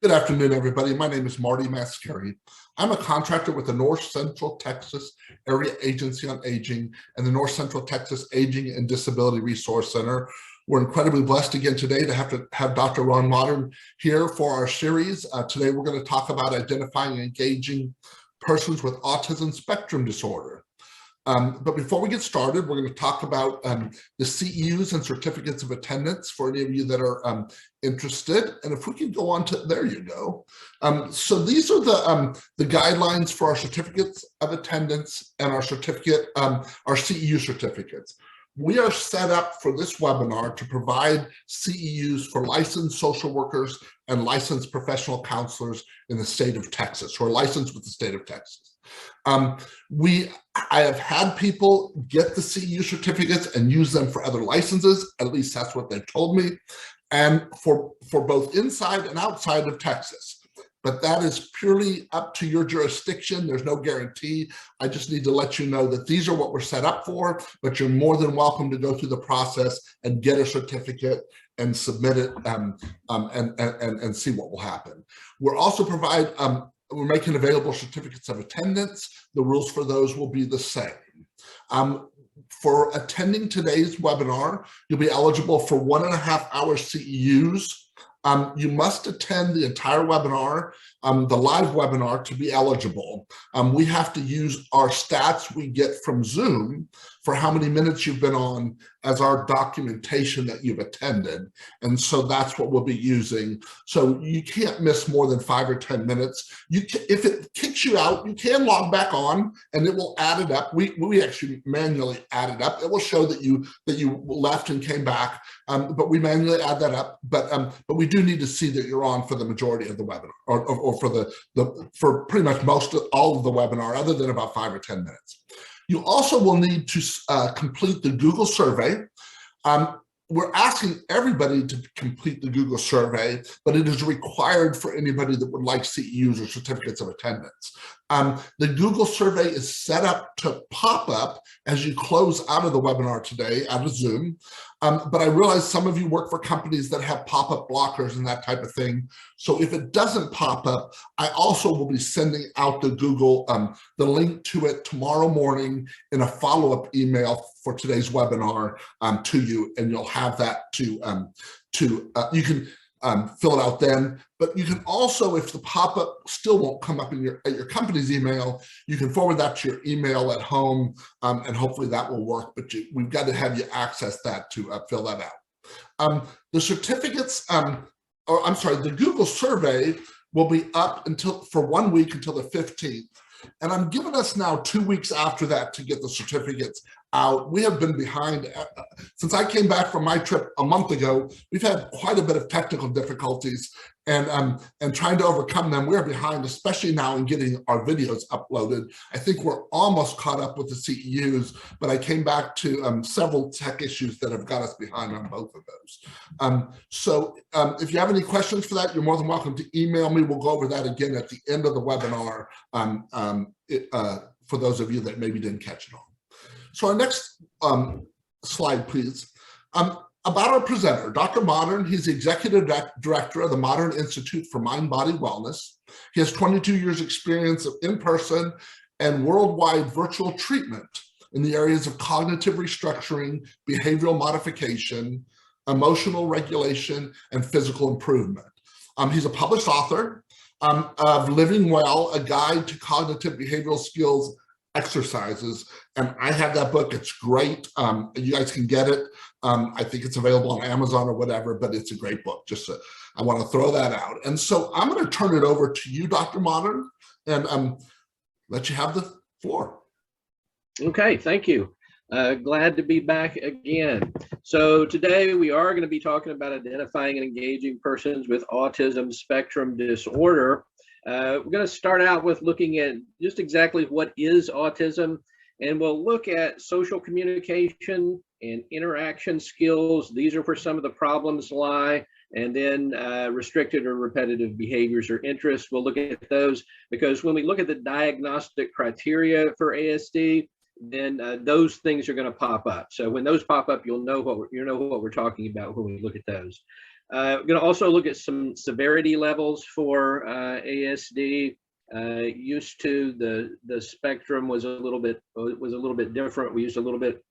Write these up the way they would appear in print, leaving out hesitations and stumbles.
Good afternoon, everybody. My name is Marty Mascari. I'm a contractor with the North Central Texas Area Agency on Aging and the North Central Texas Aging and Disability Resource Center. We're incredibly blessed again today to have Dr. Ron Mottern here for our series. Today, we're going to talk about identifying and engaging persons with autism spectrum disorder. But before we get started, we're going to talk about the CEUs and certificates of attendance for any of you that are interested. And if we can go on to, there you go. So these are the guidelines for our certificates of attendance and our CEU certificates. We are set up for this webinar to provide CEUs for licensed social workers and licensed professional counselors in the state of Texas, who are licensed with the state of Texas. I have had people get the CEU certificates and use them for other licenses, at least that's what they've told me, and for both inside and outside of Texas. But that is purely up to your jurisdiction. There's no guarantee. I just need to let you know that these are what we're set up for, but you're more than welcome to go through the process and get a certificate and submit it and see what will happen. We're also we're making available certificates of attendance. The rules for those will be the same. For attending today's webinar, you'll be eligible for 1.5 hour CEUs. You must attend the entire webinar, the live webinar, to be eligible. We have to use our stats we get from Zoom for how many minutes you've been on as our documentation that you've attended. And so that's what we'll be using. So you can't miss more than 5 or 10 minutes. If it kicks you out, you can log back on and it will add it up. We actually manually add it up. It will show that you left and came back, but we manually add that up. But we do need to see that you're on for the majority of the webinar, or for pretty much all of the webinar, other than about 5 or 10 minutes. You also will need to complete the Google survey. We're asking everybody to complete the Google survey, but it is required for anybody that would like CEUs or certificates of attendance. The Google survey is set up to pop up as you close out of the webinar today, out of Zoom. But I realize some of you work for companies that have pop-up blockers and that type of thing. So if it doesn't pop up, I also will be sending out the Google, the link to it tomorrow morning in a follow-up email for today's webinar to you, and you'll have that you can fill it out then. But you can also, if the pop-up still won't come up at your company's email, you can forward that to your email at home, and hopefully that will work. But we've got to have you access that to fill that out. The certificates, the Google survey will be up for 1 week until the 15th. And I'm giving us now 2 weeks after that to get the certificates out. We have been behind. Since I came back from my trip a month ago, we've had quite a bit of technical difficulties, and trying to overcome them. We're behind, especially now in getting our videos uploaded. I think we're almost caught up with the CEUs, but I came back to several tech issues that have got us behind on both of those. So if you have any questions for that, you're more than welcome to email me. We'll go over that again at the end of the webinar for those of you that maybe didn't catch it all. So our next slide, please. About our presenter, Dr. Mottern. He's the Executive Director of the Mottern Institute for Mind-Body Wellness. He has 22 years experience of in-person and worldwide virtual treatment in the areas of cognitive restructuring, behavioral modification, emotional regulation, and physical improvement. He's a published author of Living Well, A Guide to Cognitive Behavioral Skills Exercises, and I have that book. It's great. You guys can get it. I think it's available on Amazon or whatever, but it's a great book. I want to throw that out. And so I'm going to turn it over to you, Dr. Mottern, and let you have the floor. Okay, thank you. Glad to be back again. So today we are going to be talking about identifying and engaging persons with autism spectrum disorder. We're going to start out with looking at just exactly what is autism, and we'll look at social communication and interaction skills. These are where some of the problems lie. And then restricted or repetitive behaviors or interests. We'll look at those because when we look at the diagnostic criteria for ASD, then those things are going to pop up. So when those pop up, you'll know what we're talking about when we look at those. We're going to also look at some severity levels for ASD. Used to the spectrum was a little bit different. We used a little bit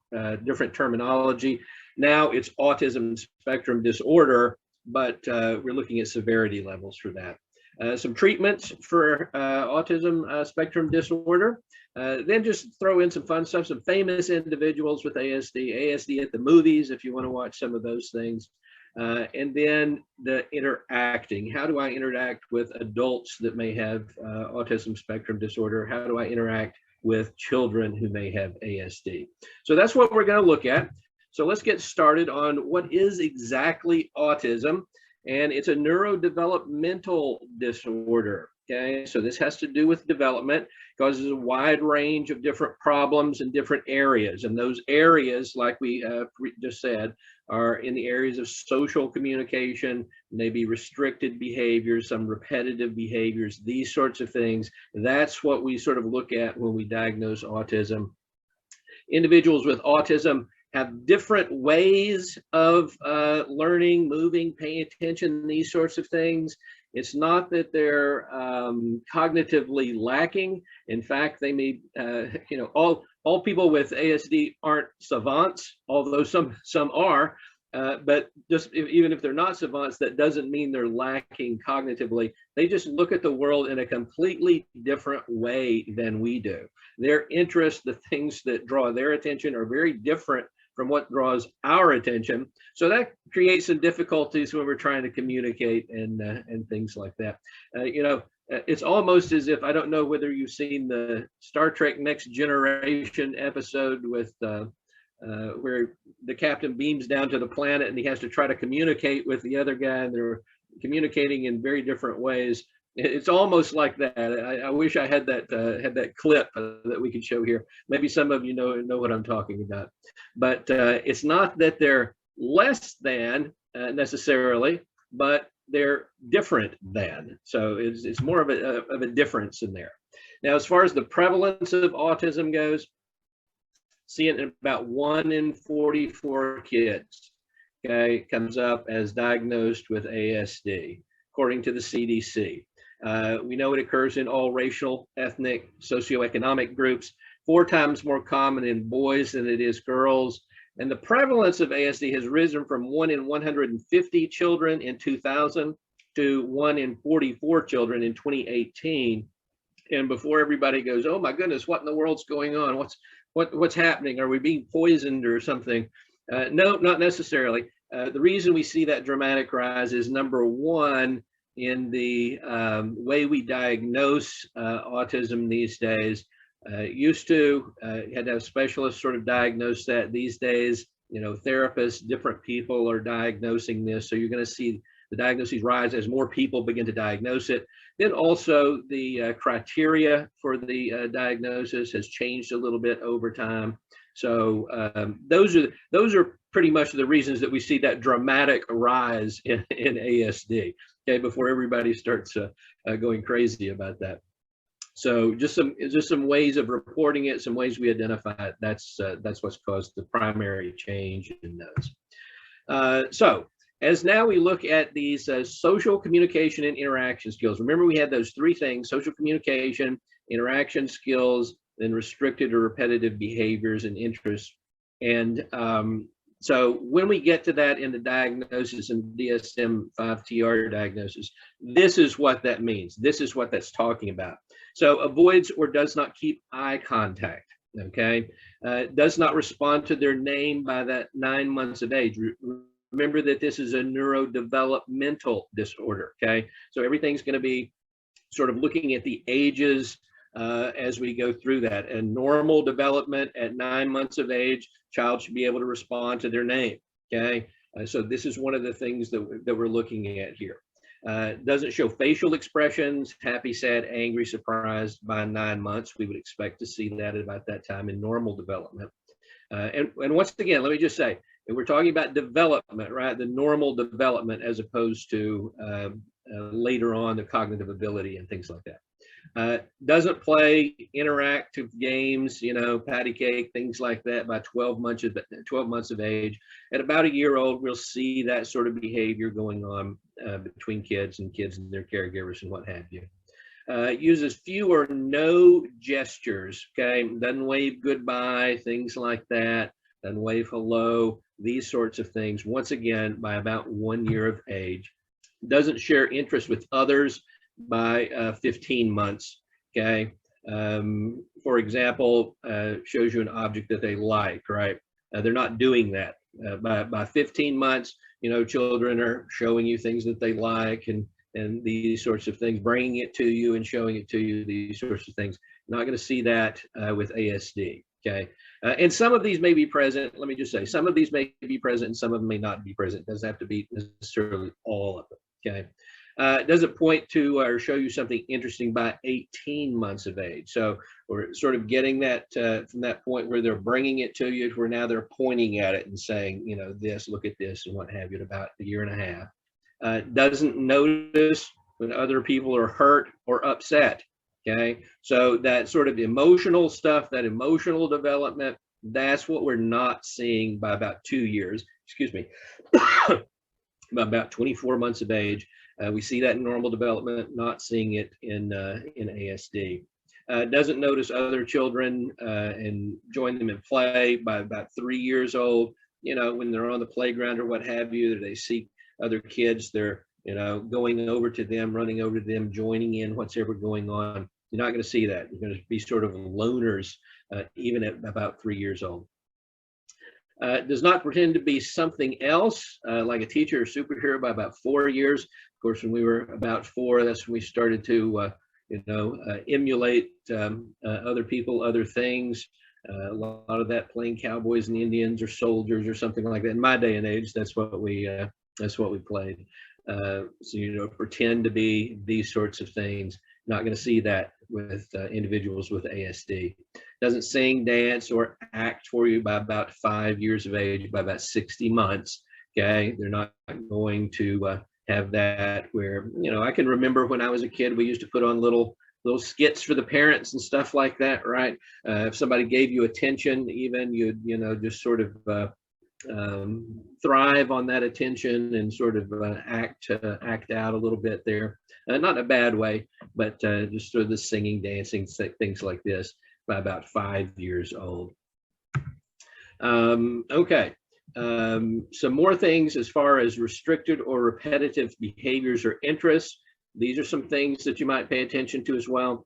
different terminology. Now it's autism spectrum disorder, but we're looking at severity levels for that. Some treatments for autism spectrum disorder. Then just throw in some fun stuff, some famous individuals with ASD at the movies, if you want to watch some of those things. And then the interacting. How do I interact with adults that may have autism spectrum disorder? How do I interact with children who may have ASD? So that's what we're going to look at. So let's get started on what is exactly autism. And it's a neurodevelopmental disorder. Okay, so this has to do with development, causes a wide range of different problems in different areas. And those areas, like we just said, are in the areas of social communication, maybe restricted behaviors, some repetitive behaviors, these sorts of things. That's what we sort of look at when we diagnose autism. Individuals with autism have different ways of learning, moving, paying attention, these sorts of things. It's not that they're cognitively lacking. In fact, they may, all people with ASD aren't savants, although some are. But just even if they're not savants, that doesn't mean they're lacking cognitively. They just look at the world in a completely different way than we do. Their interests, the things that draw their attention, are very different from what draws our attention. So that creates some difficulties when we're trying to communicate and things like that. It's almost as if, I don't know whether you've seen the Star Trek Next Generation episode with where the captain beams down to the planet and he has to try to communicate with the other guy, and they're communicating in very different ways. It's almost like that. I wish I had that clip that we could show here. Maybe some of you know what I'm talking about. But it's not that they're less than necessarily, but they're different than. So it's more of a difference in there. Now, as far as the prevalence of autism goes, see it in about 1 in 44 kids, okay, comes up as diagnosed with ASD, according to the CDC. We know it occurs in all racial, ethnic, socioeconomic groups, 4 times more common in boys than it is girls. And the prevalence of ASD has risen from 1 in 150 children in 2000 to 1 in 44 children in 2018. And before everybody goes, oh my goodness, what in the world's going on? What's happening? Are we being poisoned or something? No, not necessarily. The reason we see that dramatic rise is, number one, in the way we diagnose autism these days. Used to had to have specialists sort of diagnose that. These days, therapists, different people are diagnosing this. So you're going to see the diagnoses rise as more people begin to diagnose it. Then also the criteria for the diagnosis has changed a little bit over time. So those are pretty much the reasons that we see that dramatic rise in ASD. Okay, before everybody starts going crazy about that. So just some ways of reporting it, some ways we identify it. That's what's caused the primary change in those. So as now we look at these social communication and interaction skills. Remember, we had those 3 things: social communication, interaction skills, then restricted or repetitive behaviors and interests. And so when we get to that in the diagnosis and DSM-5-TR diagnosis, this is what that means. This is what that's talking about. So avoids or does not keep eye contact, okay? Does not respond to their name by that 9 months of age. Remember that this is a neurodevelopmental disorder, okay? So everything's going to be sort of looking at the ages as we go through that. And normal development at 9 months of age, child should be able to respond to their name, okay? So this is one of the things that we're looking at here. Doesn't show facial expressions, happy, sad, angry, surprised by 9 months. We would expect to see that at about that time in normal development. And once again, let me just say, we're talking about development, right? The normal development as opposed to later on the cognitive ability and things like that. Doesn't play interactive games, you know, patty cake, things like that by 12 months of age. At about a year old, we'll see that sort of behavior going on between kids and their caregivers and what have you. Uses few or no gestures, okay? Doesn't wave goodbye, things like that. Doesn't wave hello, these sorts of things. Once again, by about 1 year of age. Doesn't share interest with others by 15 months, okay? For example, shows you an object that they like, right? They're not doing that. By 15 months, you know, children are showing you things that they like and these sorts of things, bringing it to you and showing it to you, these sorts of things. Not going to see that with ASD, okay? And some of these may be present. Let me just say, some of these may be present and some of them may not be present. It doesn't have to be necessarily all of them, okay? Does it point to or show you something interesting by 18 months of age? So we're sort of getting that from that point where they're bringing it to you to where now they're pointing at it and saying, you know, this, look at this and what have you, at about a year and a half. Doesn't notice when other people are hurt or upset, okay? So that sort of emotional stuff, that emotional development, that's what we're not seeing by about 2 years, excuse me, by about 24 months of age. We see that in normal development, not seeing it in ASD. Doesn't notice other children and join them in play by about 3 years old. You know, when they're on the playground or what have you, they see other kids, they're, you know, going over to them, running over to them, joining in what's ever going on. You're not going to see that. You're going to be sort of loners even at about 3 years old. Does not pretend to be something else, like a teacher or superhero by about 4 years. Of course, when we were about 4, that's when we started to, you know, emulate other people, other things. A lot of that playing cowboys and Indians or soldiers or something like that. In my day and age, that's what we played. So, you know, pretend to be these sorts of things. Not going to see that with individuals with ASD. Doesn't sing, dance, or act for you by about 5 years of age, by about 60 months. Okay, they're not going to have that where, you know, I can remember when I was a kid, we used to put on little skits for the parents and stuff like that, right? If somebody gave you attention, even you'd, you know, just sort of thrive on that attention and sort of act out a little bit there. Not in a bad way, but just sort of the singing, dancing, things like this by about 5 years old. Okay, some more things as far as restricted or repetitive behaviors or interests. These are some things that you might pay attention to as well.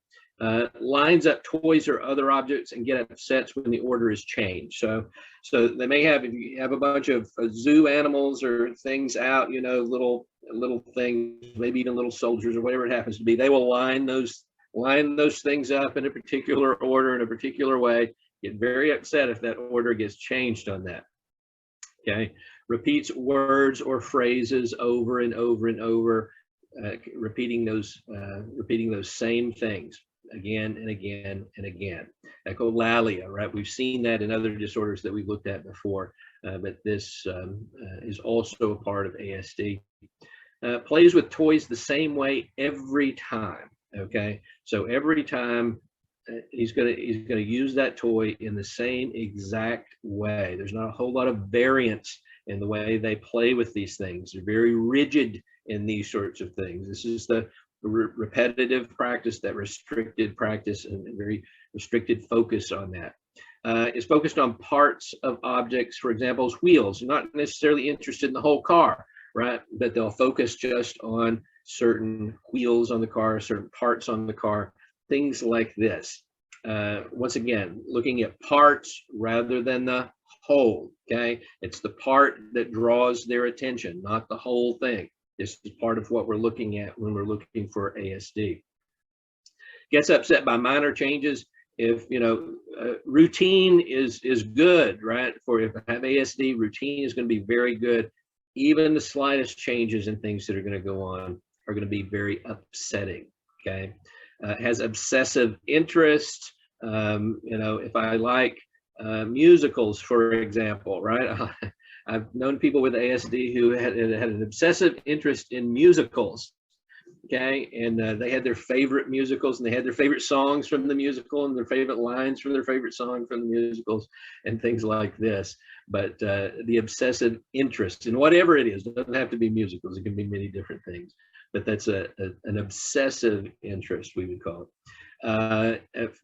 Lines up toys or other objects and get upset when the order is changed. So they may have, if you have a bunch of zoo animals or things out, you know, little things, maybe even little soldiers or whatever it happens to be, they will line those things up in a particular order, in a particular way, get very upset if that order gets changed on that. Okay, repeats words or phrases over and over and over, repeating those same things again and again and again. Echolalia, right? We've seen that in other disorders that we've looked at before, but this is also a part of ASD. Plays with toys the same way every time. Okay, so every time he's gonna use that toy in the same exact way. There's not a whole lot of variance in the way they play with these things. They're very rigid in these sorts of things. This is the repetitive practice, that restricted practice, and very restricted focus on that. Is focused on parts of objects, for example, wheels. You're not necessarily interested in the whole car, right? But they'll focus just on certain wheels on the car, certain parts on the car, things like this. Once again, looking at parts rather than the whole, okay? It's the part that draws their attention, not the whole thing. This is part of what we're looking at when we're looking for ASD. Gets upset by minor changes. If, you know, routine is good, right? For if I have ASD, routine is going to be very good. Even the slightest changes in things that are going to go on are going to be very upsetting, okay? Has obsessive interest. You know, if I like musicals, for example, right? I've known people with ASD who had an obsessive interest in musicals. okay, and they had their favorite musicals, and they had their favorite songs from the musical, and their favorite lines from their favorite song from the musicals, and things like this. But the obsessive interest in whatever it is, it doesn't have to be musicals, it can be many different things, but that's an obsessive interest, we would call it.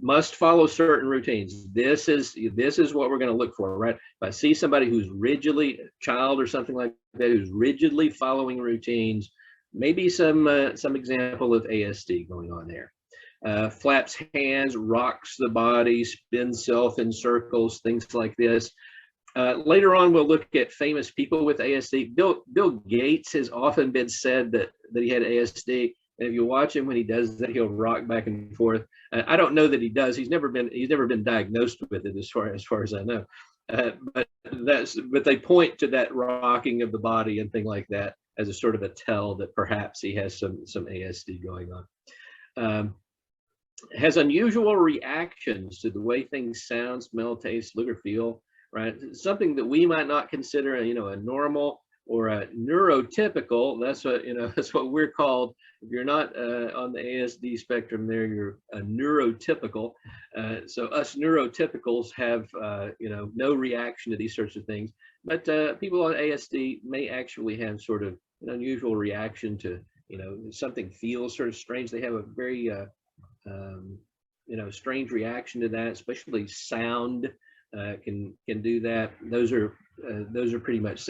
Must follow certain routines. This is what we're going to look for, right? If I see somebody who's rigidly, a child or something like that, who's rigidly following routines, maybe some example of ASD going on there. Flaps hands, rocks the body, spins self in circles, things like this. Later on, we'll look at famous people with ASD. Bill Gates has often been said that he had ASD. And if you watch him when he does that, he'll rock back and forth. I don't know that he does. He's never been diagnosed with it as far as I know. But they point to that rocking of the body and thing like that as a sort of a tell that perhaps he has some ASD going on. Has unusual reactions to the way things sound, smell, taste, look, or feel. Right, something that we might not consider, a normal or a neurotypical. That's what we're called. If you're not on the ASD spectrum, there you're a neurotypical. So us neurotypicals have no reaction to these sorts of things. But people on ASD may actually have sort of an unusual reaction to something feels sort of strange. They have a very strange reaction to that, especially sound. Can do that. Those are pretty much,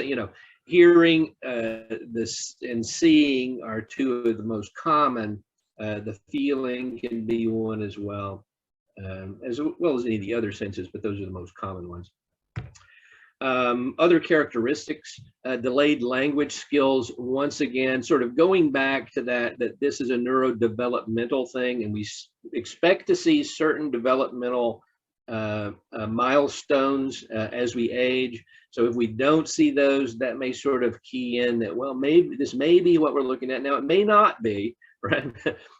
hearing this and seeing are two of the most common. The feeling can be one as well as any of the other senses, but those are the most common ones. Other characteristics, delayed language skills, once again, sort of going back to that this is a neurodevelopmental thing, and we expect to see certain developmental milestones as we age. So if we don't see those, that may sort of key in that, well, maybe this may be what we're looking at now. It may not be, right?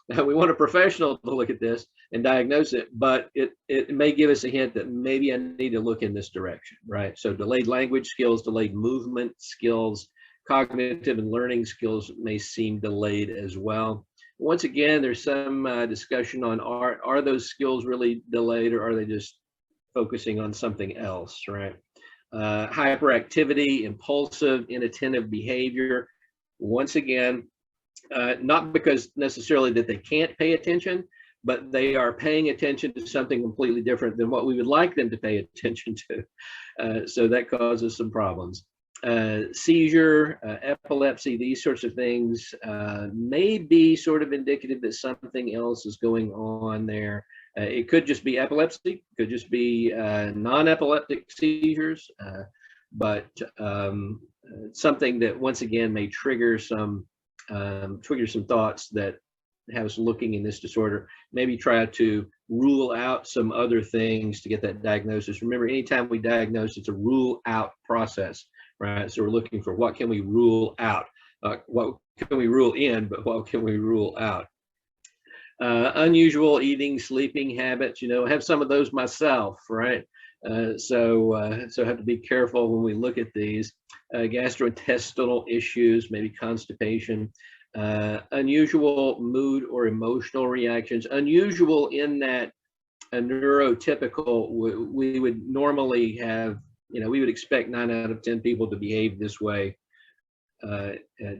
We want a professional to look at this and diagnose it, but it may give us a hint that maybe I need to look in this direction, right? So delayed language skills, delayed movement skills, cognitive and learning skills may seem delayed as well. Once again, there's some discussion on are those skills really delayed, or are they just focusing on something else, right? Hyperactivity, impulsive, inattentive behavior. Once again, not because necessarily that they can't pay attention, but they are paying attention to something completely different than what we would like them to pay attention to. So that causes some problems. Seizure, epilepsy, these sorts of things may be sort of indicative that something else is going on there. It could just be epilepsy, could just be non-epileptic seizures, but something that once again may trigger some thoughts that have us looking in this disorder. Maybe try to rule out some other things to get that diagnosis. Remember, anytime we diagnose, it's a rule out process. Right, so we're looking for what can we rule out, what can we rule in, but what can we rule out? Unusual eating, sleeping habits, I have some of those myself, right? So I have to be careful when we look at these. Gastrointestinal issues, maybe constipation, unusual mood or emotional reactions, unusual in that a neurotypical, we would normally have, we would expect 9 out of 10 people to behave this way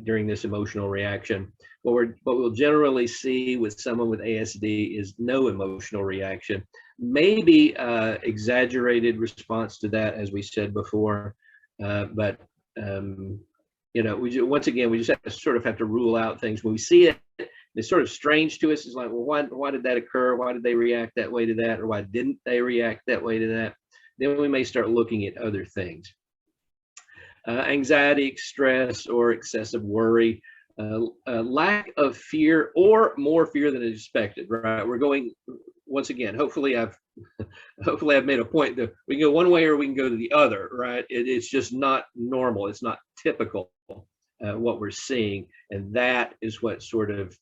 during this emotional reaction. What we'll generally see with someone with ASD is no emotional reaction, maybe exaggerated response to that, as we said before. But once again, we just have to rule out things when we see it. It's sort of strange to us. It's like, well, why did that occur? Why did they react that way to that? Or why didn't they react that way to that? Then we may start looking at other things. Anxiety, stress, or excessive worry, lack of fear or more fear than expected, right? We're going, once again, hopefully I've made a point that we can go one way or we can go to the other, right? It's just not normal. It's not typical what we're seeing. And that is what sort of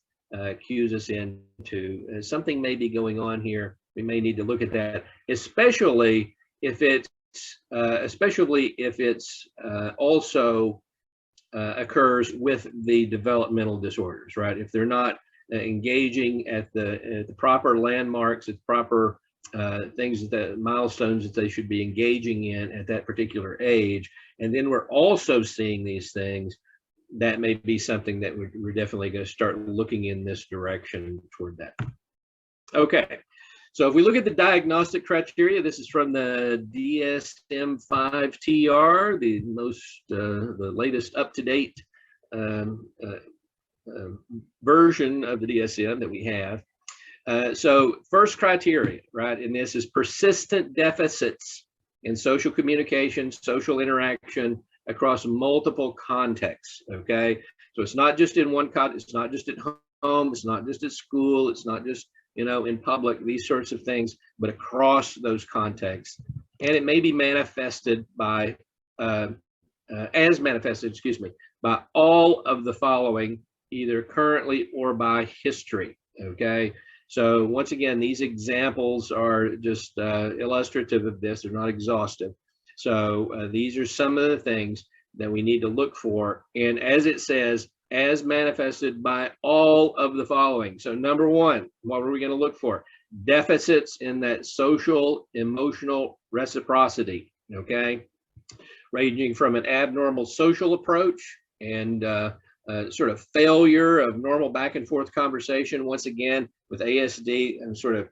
cues us into something may be going on here. We may need to look at that, especially if it's also occurs with the developmental disorders, right? If they're not engaging at the proper landmarks, at proper things, that milestones that they should be engaging in at that particular age, and then we're also seeing these things, that may be something that we're definitely going to start looking in this direction toward that. Okay, so if we look at the diagnostic criteria, this is from the DSM-5-TR, the latest up-to-date version of the DSM that we have. So first criteria, right, and this is persistent deficits in social communication, social interaction across multiple contexts, okay? So it's not just in one context, it's not just at home, it's not just at school, it's not just, you know, in public, these sorts of things, but across those contexts. And it may be manifested by, as manifested, excuse me, by all of the following, either currently or by history, okay? So once again, these examples are just illustrative of this, they're not exhaustive. So these are some of the things that we need to look for. And as it says, as manifested by all of the following. So number one, what are we going to look for? Deficits in that social emotional reciprocity, okay? Ranging from an abnormal social approach and sort of failure of normal back and forth conversation. Once again, with ASD, I'm sort of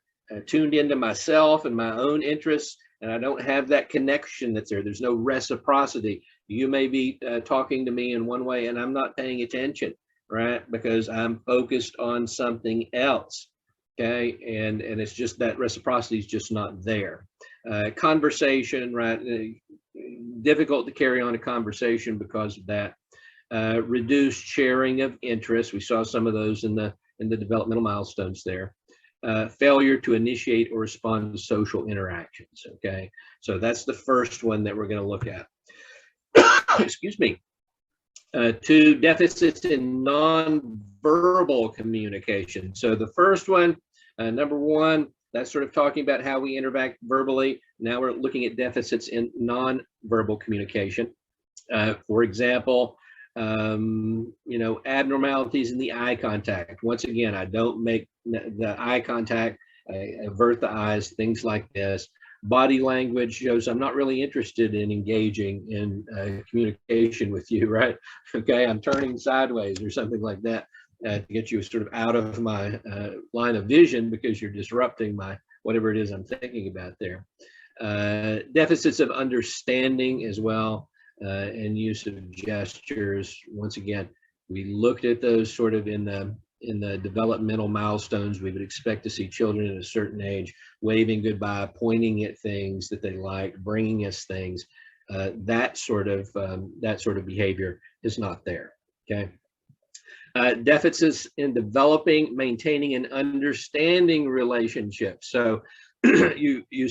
tuned into myself and my own interests, and I don't have that connection that's there. There's no reciprocity. You may be talking to me in one way and I'm not paying attention, right? Because I'm focused on something else, okay? And it's just that reciprocity is just not there. Conversation, right? Difficult to carry on a conversation because of that. Reduced sharing of interests. We saw some of those in the developmental milestones there. Failure to initiate or respond to social interactions, okay? So that's the first one that we're going to look at. Excuse me. Two, deficits in nonverbal communication. So the first one, number one, that's sort of talking about how we interact verbally. Now we're looking at deficits in nonverbal communication. For example, you know, abnormalities in the eye contact. Once again, I don't make the eye contact, I avert the eyes, things like this. Body language shows I'm not really interested in engaging in communication with you, right? Okay, I'm turning sideways or something like that to get you sort of out of my line of vision because you're disrupting my whatever it is I'm thinking about there. Deficits of understanding as well. And use of gestures. Once again, we looked at those sort of in the developmental milestones. We would expect to see children at a certain age waving goodbye, pointing at things that they like, bringing us things. That sort of behavior is not there. Okay. Deficits in developing, maintaining, and understanding relationships. So you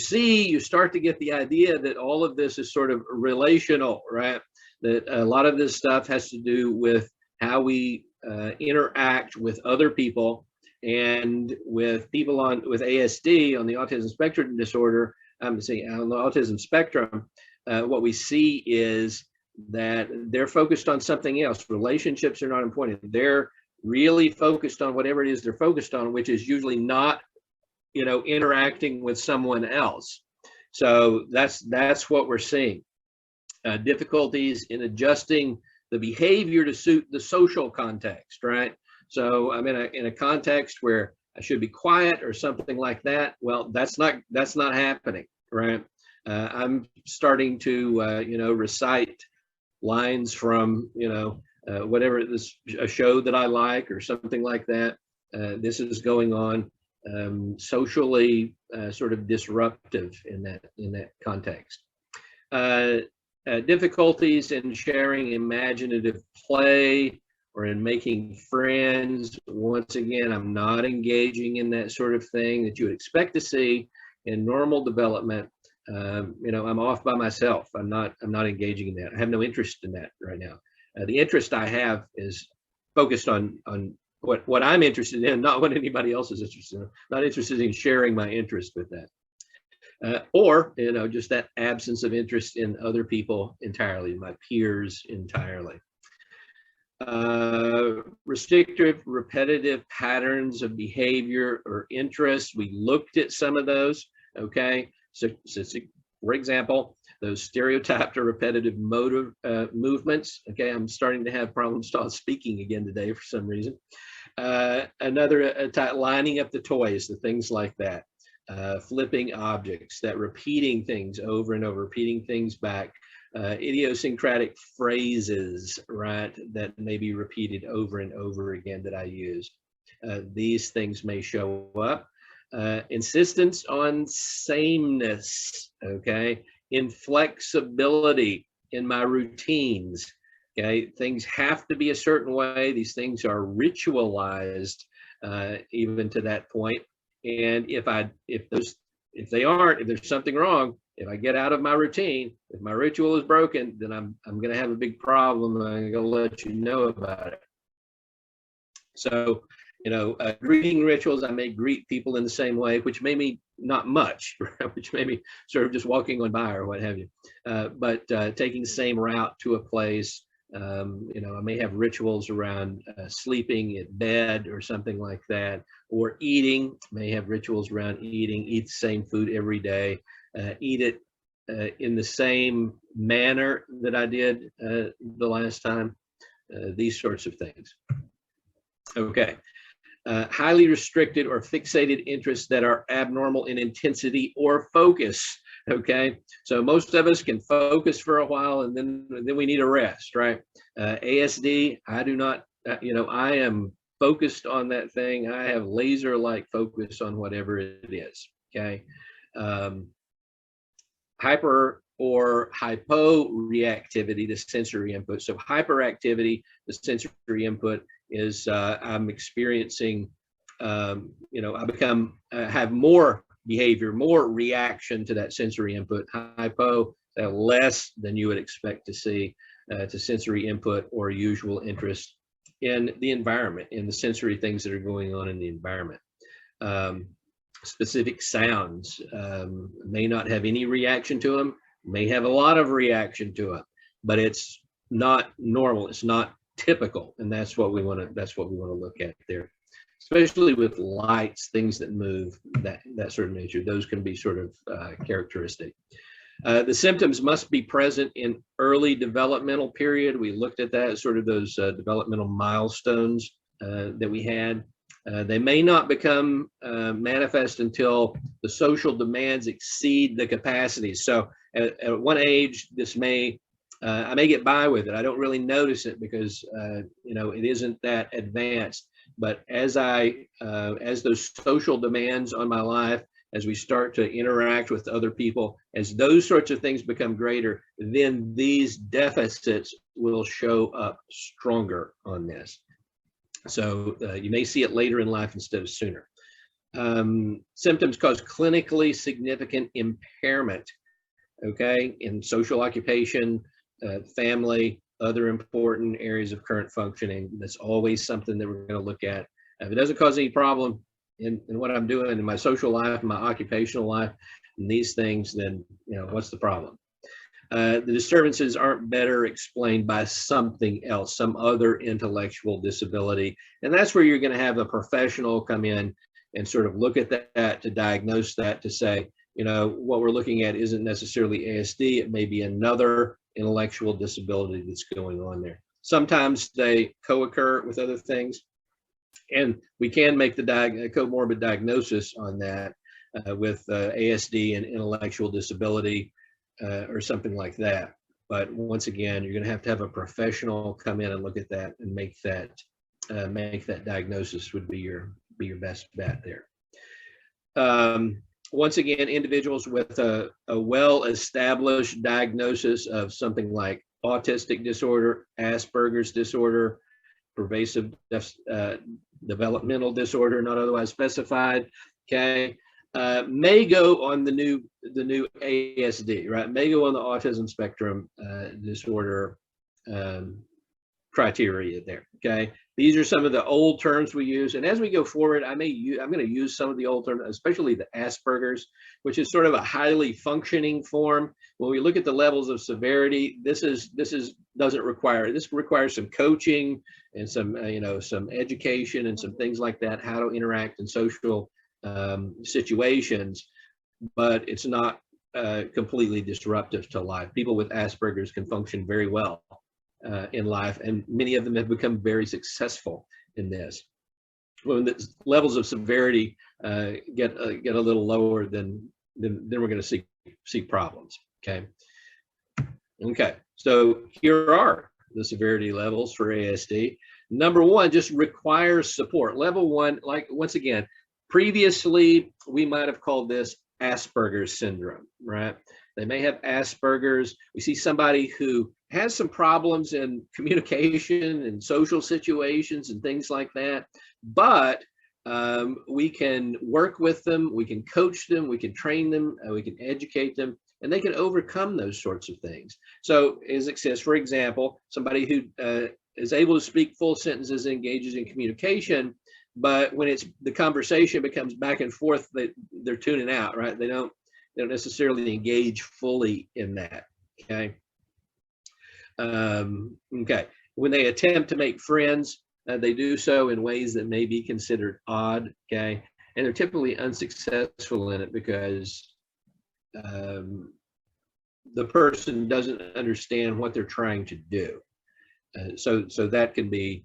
start to get the idea that all of this is sort of relational, right? That a lot of this stuff has to do with how we interact with other people, and with people with ASD on the autism spectrum disorder. I'm saying on the autism spectrum, what we see is that they're focused on something else. Relationships are not important. They're really focused on whatever it is they're focused on, which is usually not, you know, interacting with someone else. So that's what we're seeing. Difficulties in adjusting the behavior to suit the social context, right? So I'm in a context where I should be quiet or something like that. Well, that's not happening, right? I'm starting to you know, recite lines from, you know, whatever a show that I like or something like that. This is going on. Socially sort of disruptive in that context. Difficulties in sharing imaginative play or in making friends. Once again, I'm not engaging in that sort of thing that you would expect to see in normal development. You know, I'm off by myself. I'm not engaging in that. I have no interest in that right now. The interest I have is focused on what I'm interested in, not what anybody else is interested in. Not interested in sharing my interest with that. Or, you know, just that absence of interest in other people entirely, my peers entirely. Restrictive, repetitive patterns of behavior or interest. We looked at some of those, okay? So for example, those stereotyped or repetitive motor movements, okay? I'm starting to have problems speaking again today for some reason. Another lining up the toys, the things like that. Flipping objects, that repeating things over and over, repeating things back. Idiosyncratic phrases, right, that may be repeated over and over again that I use. These things may show up. Insistence on sameness, okay? Inflexibility in my routines, okay? Things have to be a certain way. These things are ritualized even to that point. And if there's something wrong, if I get out of my routine, if my ritual is broken, then I'm going to have a big problem. I'm going to let you know about it. So, greeting rituals, I may greet people in the same way, which may be not much, which may be sort of just walking on by or what have you. But taking the same route to a place, I may have rituals around sleeping in bed or something like that, or eating, may have rituals around eating, eat the same food every day, eat it in the same manner that I did the last time, these sorts of things. Okay. Highly restricted or fixated interests that are abnormal in intensity or focus. Okay, so most of us can focus for a while and then we need a rest, right? ASD, I do not, I am focused on that thing. I have laser-like focus on whatever it is. Okay, hyper or hypo-reactivity to sensory input. So hyperactivity, the sensory input is I'm experiencing, I have more behavior, more reaction to that sensory input. Hypo, less than you would expect to see to sensory input or usual interest in the environment, in the sensory things that are going on in the environment. Specific sounds may not have any reaction to them, may have a lot of reaction to it, but it's not normal, it's not typical, and that's what we want to look at there. Especially with lights, things that move, that sort of nature, those can be sort of characteristic. The symptoms must be present in early developmental period. We looked at that as sort of those developmental milestones that we had. They may not become manifest until the social demands exceed the capacity. So at one age, this may, I may get by with it. I don't really notice it because, it isn't that advanced. But as those social demands on my life, as we start to interact with other people, as those sorts of things become greater, then these deficits will show up stronger on this. So you may see it later in life instead of sooner. Symptoms cause clinically significant impairment, okay, in social occupation, family, other important areas of current functioning. That's always something that we're going to look at. If it doesn't cause any problem in what I'm doing in my social life, my occupational life, and these things, then what's the problem? The disturbances aren't better explained by something else, some other intellectual disability, and that's where you're going to have a professional come in and sort of look at that, to diagnose that, to say, what we're looking at isn't necessarily ASD, it may be another intellectual disability that's going on there. Sometimes they co-occur with other things, and we can make the comorbid diagnosis on that with ASD and intellectual disability or something like that. But once again, you're going to have a professional come in and look at that and make that diagnosis would be your best bet there. Once again, individuals with a well-established diagnosis of something like autistic disorder, Asperger's disorder, pervasive developmental disorder, not otherwise specified, okay, may go on the new ASD, right? May go on the autism spectrum disorder criteria there, okay? These are some of the old terms we use, and as we go forward, I'm going to use some of the old terms, especially the Asperger's, which is sort of a highly functioning form. When we look at the levels of severity, this is doesn't require, this requires some coaching and some, some education and some things like that, how to interact in social situations, but it's not completely disruptive to life. People with Asperger's can function very well in life, and many of them have become very successful in this. When the levels of severity get a little lower, then we're going to see problems. Okay, so here are the severity levels for ASD. Number one just requires support. Level one, like once again, previously we might have called this Asperger's syndrome, right? They may have Asperger's. We see somebody who has some problems in communication and social situations and things like that, but we can work with them, we can coach them, we can train them, we can educate them, and they can overcome those sorts of things. So as it says, for example, somebody who is able to speak full sentences and engages in communication, but when the conversation becomes back and forth, they're tuning out, right? They don't necessarily engage fully in that. Okay. When they attempt to make friends, they do so in ways that may be considered odd. Okay, and they're typically unsuccessful in it because the person doesn't understand what they're trying to do. So that can be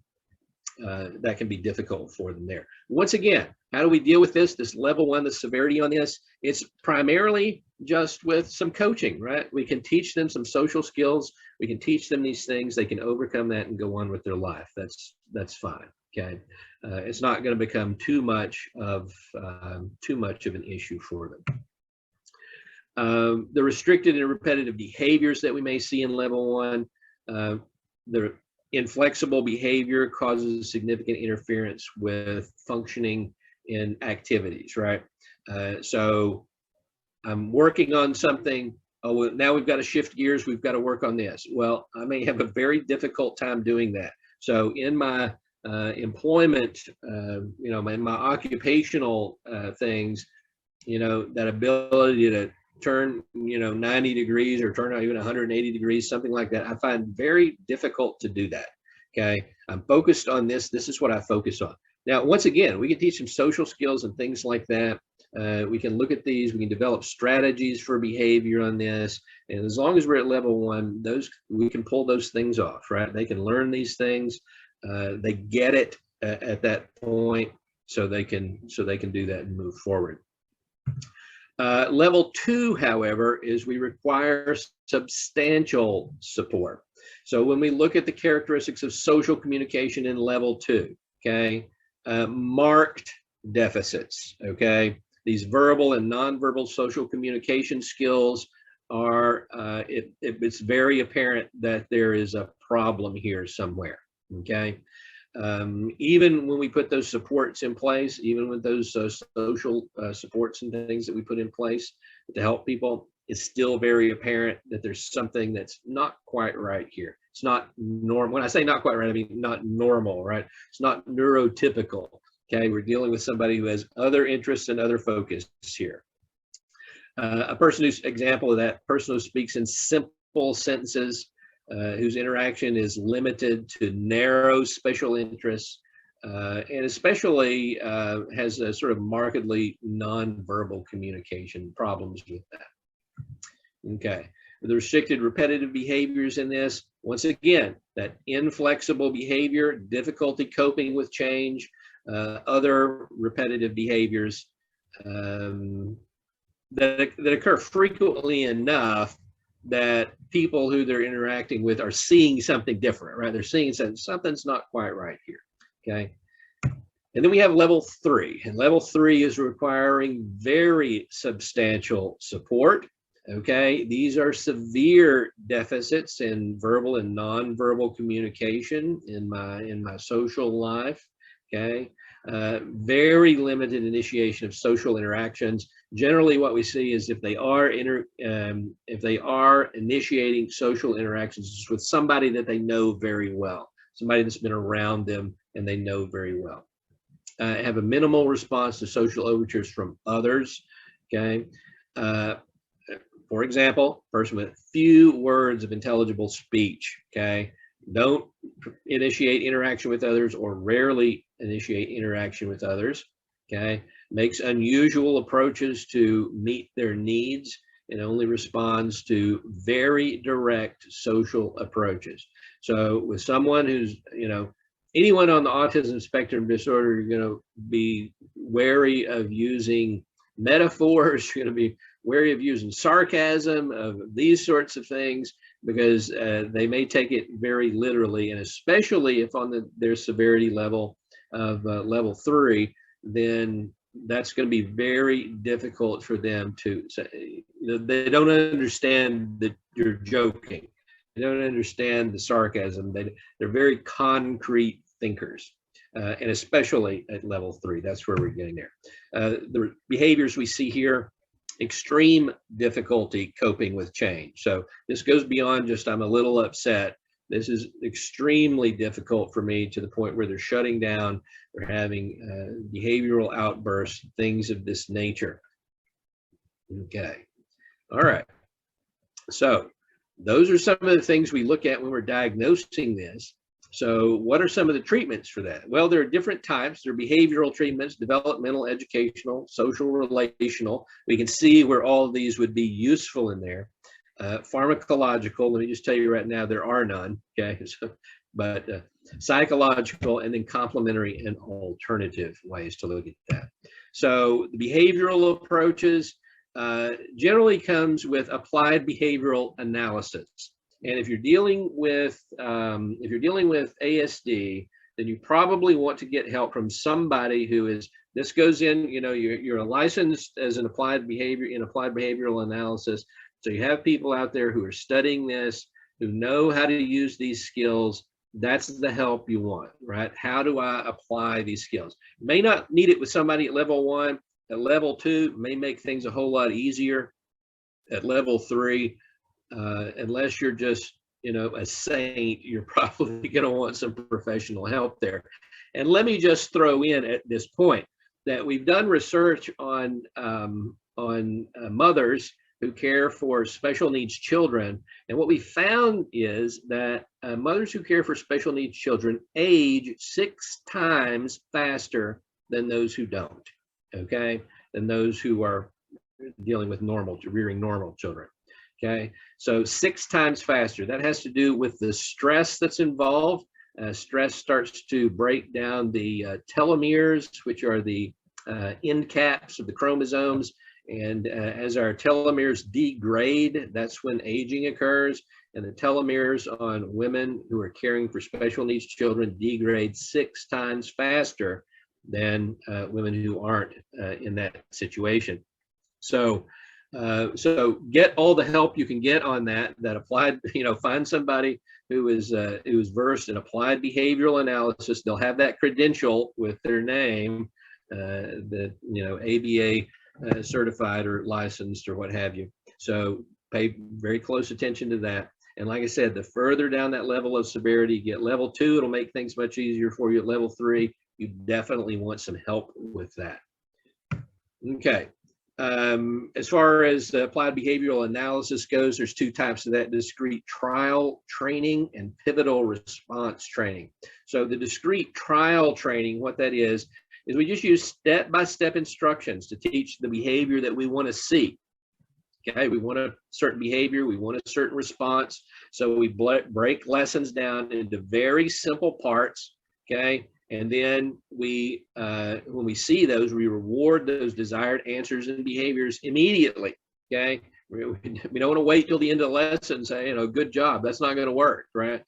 difficult for them there. Once again, how do we deal with this level one, the severity on this? It's primarily just with some coaching, right? We can teach them some social skills. We can teach them these things. They can overcome that and go on with their life. That's fine. Okay, it's not going to become too much of an issue for them. The restricted and repetitive behaviors that we may see in level one, the inflexible behavior causes significant interference with functioning in activities, right? So I'm working on something. Oh, well, now we've got to shift gears. We've got to work on this. Well, I may have a very difficult time doing that. So in my employment, in my occupational things, that ability to turn 90 degrees or turn out even 180 degrees, something like that, I find very difficult to do that. Okay, I'm focused on this. This is what I focus on. Now, once again, we can teach some social skills and things like that. We can look at these. We can develop strategies for behavior on this. And as long as we're at level one, we can pull those things off, right? They can learn these things. They get it at that point, so they can do that and move forward. Level two, however, is we require substantial support. So when we look at the characteristics of social communication in level two, okay, marked deficits, okay, these verbal and nonverbal social communication skills are, it's very apparent that there is a problem here somewhere, okay. Even when we put those supports in place, even with those social supports and things that we put in place to help people, it's still very apparent that there's something that's not quite right here. It's not normal. When I say not quite right, I mean not normal, right? It's not neurotypical. Okay, we're dealing with somebody who has other interests and other focus here. A person who's example of that, person who speaks in simple sentences, whose interaction is limited to narrow special interests, and especially has a sort of markedly nonverbal communication problems with that. Okay, the restricted repetitive behaviors in this, once again, that inflexible behavior, difficulty coping with change, other repetitive behaviors that occur frequently enough that people who they're interacting with are seeing something different, right? They're seeing something's not quite right here, okay? And then we have level three, and level three is requiring very substantial support, okay? These are severe deficits in verbal and nonverbal communication in my social life, okay? Very limited initiation of social interactions. Generally, what we see is if they are initiating social interactions, it's with somebody that they know very well, somebody that's been around them and they know very well. Have a minimal response to social overtures from others. Okay, For example, person with few words of intelligible speech, okay? Don't initiate interaction with others or rarely initiate interaction with others, okay? Makes unusual approaches to meet their needs and only responds to very direct social approaches. So with someone who's, anyone on the autism spectrum disorder, you're going to be wary of using metaphors, you're going to be wary of using sarcasm, of these sorts of things, because they may take it very literally, and especially if on their severity level of level 3, then that's going to be very difficult for them to say. They don't understand that you're joking. They don't understand the sarcasm. They're very concrete thinkers, and especially at level 3, that's where we're getting there. The behaviors we see here: extreme difficulty coping with change. So this goes beyond just I'm a little upset. This is extremely difficult for me, to the point where they're shutting down, they're having behavioral outbursts, things of this nature. Okay, all right. So those are some of the things we look at when we're diagnosing this. So what are some of the treatments for that? Well, there are different types. There are behavioral treatments: developmental, educational, social, relational. We can see where all of these would be useful in there. Pharmacological, let me just tell you right now, there are none, okay? But psychological, and then complementary and alternative ways to look at that. So the behavioral approaches generally comes with applied behavioral analysis. And if you're dealing with ASD, then you probably want to get help from somebody who is, this goes in, you're licensed as an applied behavioral analysis. So you have people out there who are studying this, who know how to use these skills. That's the help you want, right? How do I apply these skills? You may not need it with somebody at level 1. At level 2, may make things a whole lot easier. At level 3, unless you're just, a saint, you're probably going to want some professional help there. And let me just throw in at this point that we've done research on mothers who care for special needs children. And what we found is that mothers who care for special needs children age 6 times faster than those who don't, okay? Than those who are dealing with rearing normal children, okay? So 6 times faster. That has to do with the stress that's involved. Stress starts to break down the telomeres, which are the end caps of the chromosomes. And as our telomeres degrade, that's when aging occurs. And the telomeres on women who are caring for special needs children degrade 6 times faster than women who aren't in that situation. So get all the help you can get on that applied, find somebody who is versed in applied behavioral analysis. They'll have that credential with their name, ABA certified or licensed or what have you. So pay very close attention to that. And like I said, the further down that level of severity you get, level 2, it'll make things much easier for you. At level 3, you definitely want some help with that. Okay. As far as applied behavioral analysis goes, there's 2 types of that: discrete trial training and pivotal response training. So the discrete trial training, what that is we just use step-by-step instructions to teach the behavior that we want to see. Okay, we want a certain behavior, we want a certain response. So we break lessons down into very simple parts, okay? And then we, when we see those, we reward those desired answers and behaviors immediately, okay? We don't want to wait till the end of the lesson and say, good job. That's not going to work, right?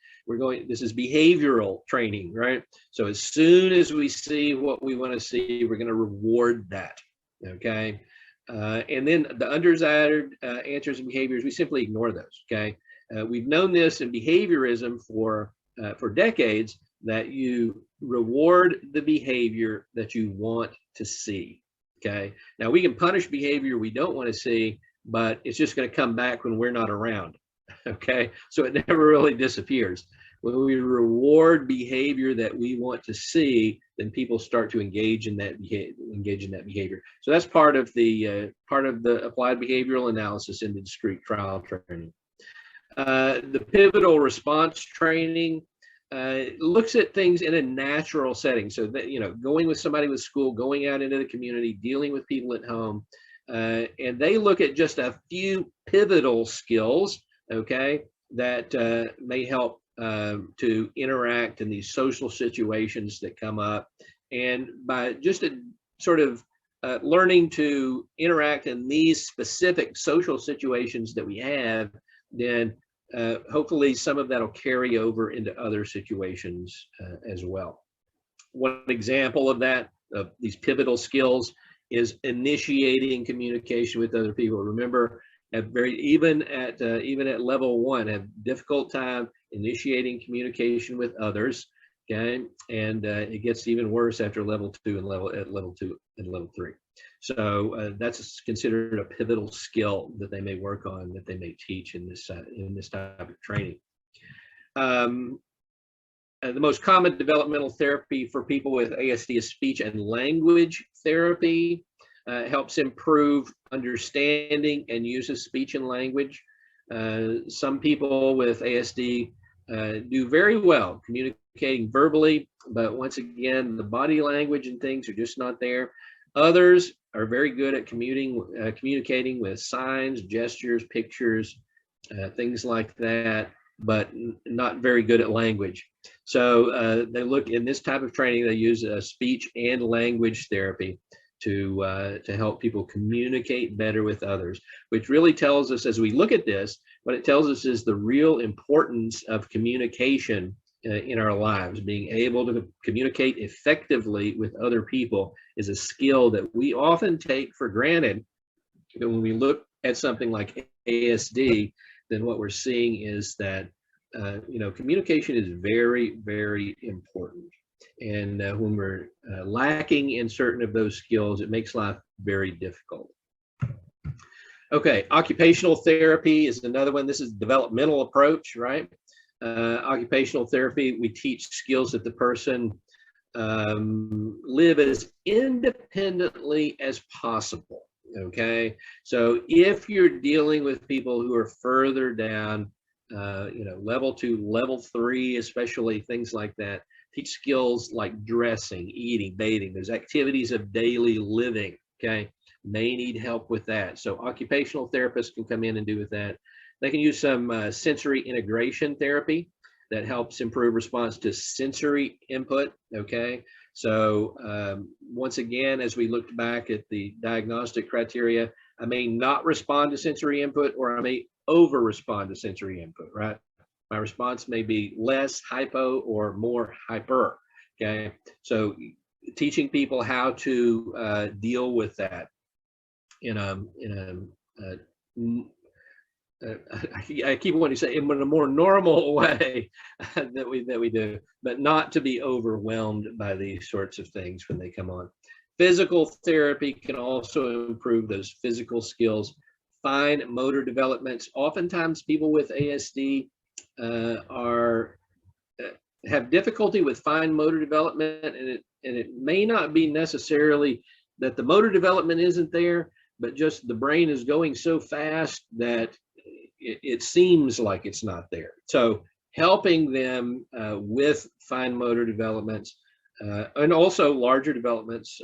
This is behavioral training, right? So as soon as we see what we want to see, we're going to reward that, okay? And then the undesired answers and behaviors, we simply ignore those, okay? We've known this in behaviorism for decades, that you reward the behavior that you want to see, okay? Now, we can punish behavior we don't want to see, but it's just going to come back when we're not around, okay? So it never really disappears. When we reward behavior that we want to see, then people start to engage in that behavior. So that's part of the applied behavioral analysis in the discrete trial training. The pivotal response training looks at things in a natural setting. So that, going with somebody with school, going out into the community, dealing with people at home, and they look at just a few pivotal skills, okay, that may help to interact in these social situations that come up. And by just sort of learning to interact in these specific social situations that we have, then hopefully some of that will carry over into other situations as well. One example of that, of these pivotal skills, is initiating communication with other people. Remember, even at level 1, have difficult time initiating communication with others. Okay, and it gets even worse after level 2 and level 3. So that's considered a pivotal skill that they may work on, that they may teach in this type of training. The most common developmental therapy for people with ASD is speech and language therapy. Helps improve understanding and use of speech and language. Some people with ASD do very well communicating verbally, but once again, the body language and things are just not there. Others are very good at communicating with signs, gestures, pictures, things like that, but not very good at language. So they look in this type of training, they use speech and language therapy to help people communicate better with others, which really tells us, as we look at this, what it tells us is the real importance of communication in our lives. Being able to communicate effectively with other people is a skill that we often take for granted. But when we look at something like ASD, then what we're seeing is that communication is very, very important. And when we're lacking in certain of those skills, it makes life very difficult. Okay, occupational therapy is another one. This is developmental approach, right? Occupational therapy, we teach skills that the person live as independently as possible. Okay, so if you're dealing with people who are further down, level 2, level 3, especially things like that, teach skills like dressing, eating, bathing, those activities of daily living, okay, may need help with that. So occupational therapists can come in and do with that. They can use some sensory integration therapy that helps improve response to sensory input, okay? So once again, as we looked back at the diagnostic criteria, I may not respond to sensory input, or I may over respond to sensory input, right? My response may be less hypo or more hyper, okay? So teaching people how to deal with that I keep wanting to say in a more normal way that we do, but not to be overwhelmed by these sorts of things when they come on. Physical therapy can also improve those physical skills, fine motor developments. Oftentimes people with ASD have difficulty with fine motor development, and it may not be necessarily that the motor development isn't there, but just the brain is going so fast that it seems like it's not there. So helping them with fine motor developments and also larger developments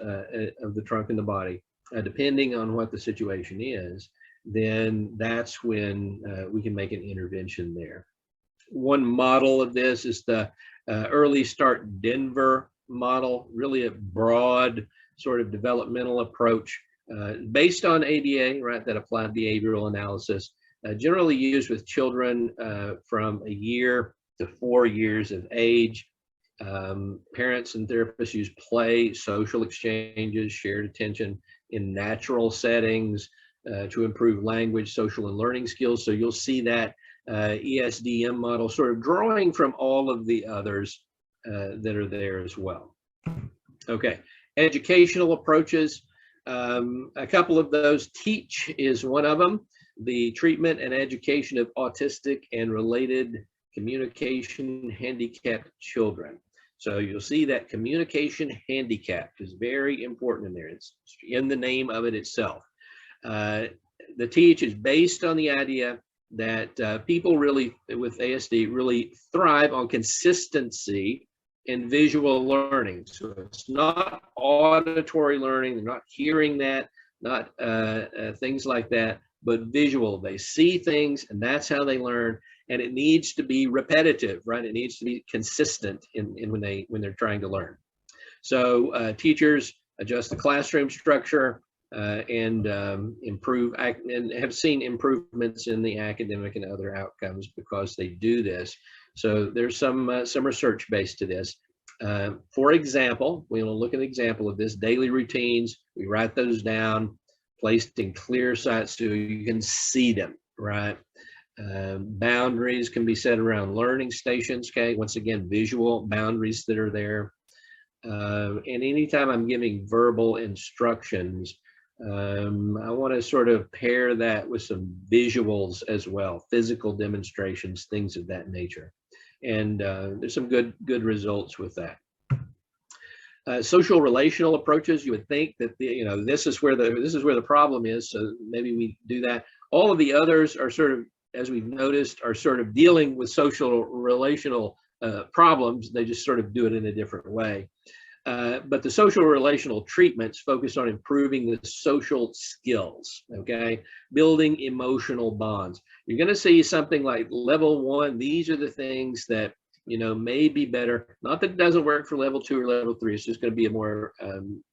of the trunk and the body, depending on what the situation is, then that's when we can make an intervention there. One model of this is the Early Start Denver model, really a broad sort of developmental approach based on ABA, right, that applied behavioral analysis, generally used with children from 1 year to 4 years of age. Parents and therapists use play, social exchanges, shared attention in natural settings to improve language, social, and learning skills. So you'll see that ESDM model sort of drawing from all of the others that are there as well. Okay, educational approaches. A couple of those. TEACH is one of them, the treatment and education of autistic and related communication handicapped children. So you'll see that communication handicapped is very important in there. It's in the name of it itself. The teach is based on the idea that people really with ASD really thrive on consistency in visual learning. So it's not auditory learning, they're not hearing that, not things like that, but visual. They see things and that's how they learn. And it needs to be repetitive, right? It needs to be consistent in when they're trying to learn. So teachers adjust the classroom structure and improve and have seen improvements in the academic and other outcomes because they do this. So there's some research based to this. For example, we will look at an example of this: daily routines. We write those down, placed in clear sight so you can see them, right? Boundaries can be set around learning stations, okay? Once again, visual boundaries that are there. And anytime I'm giving verbal instructions, I want to sort of pair that with some visuals as well, physical demonstrations, things of that nature. And there's some good results with that. Social relational approaches, you would think that this is where the problem is, so maybe we do that. All of the others are sort of, as we've noticed, are sort of dealing with social relational problems. They just sort of do it in a different way. But the social relational treatments focus on improving the social skills, okay? Building emotional bonds. You're going to see something like level 1. These are the things that, may be better. Not that it doesn't work for level 2 or level 3. It's just going to be a more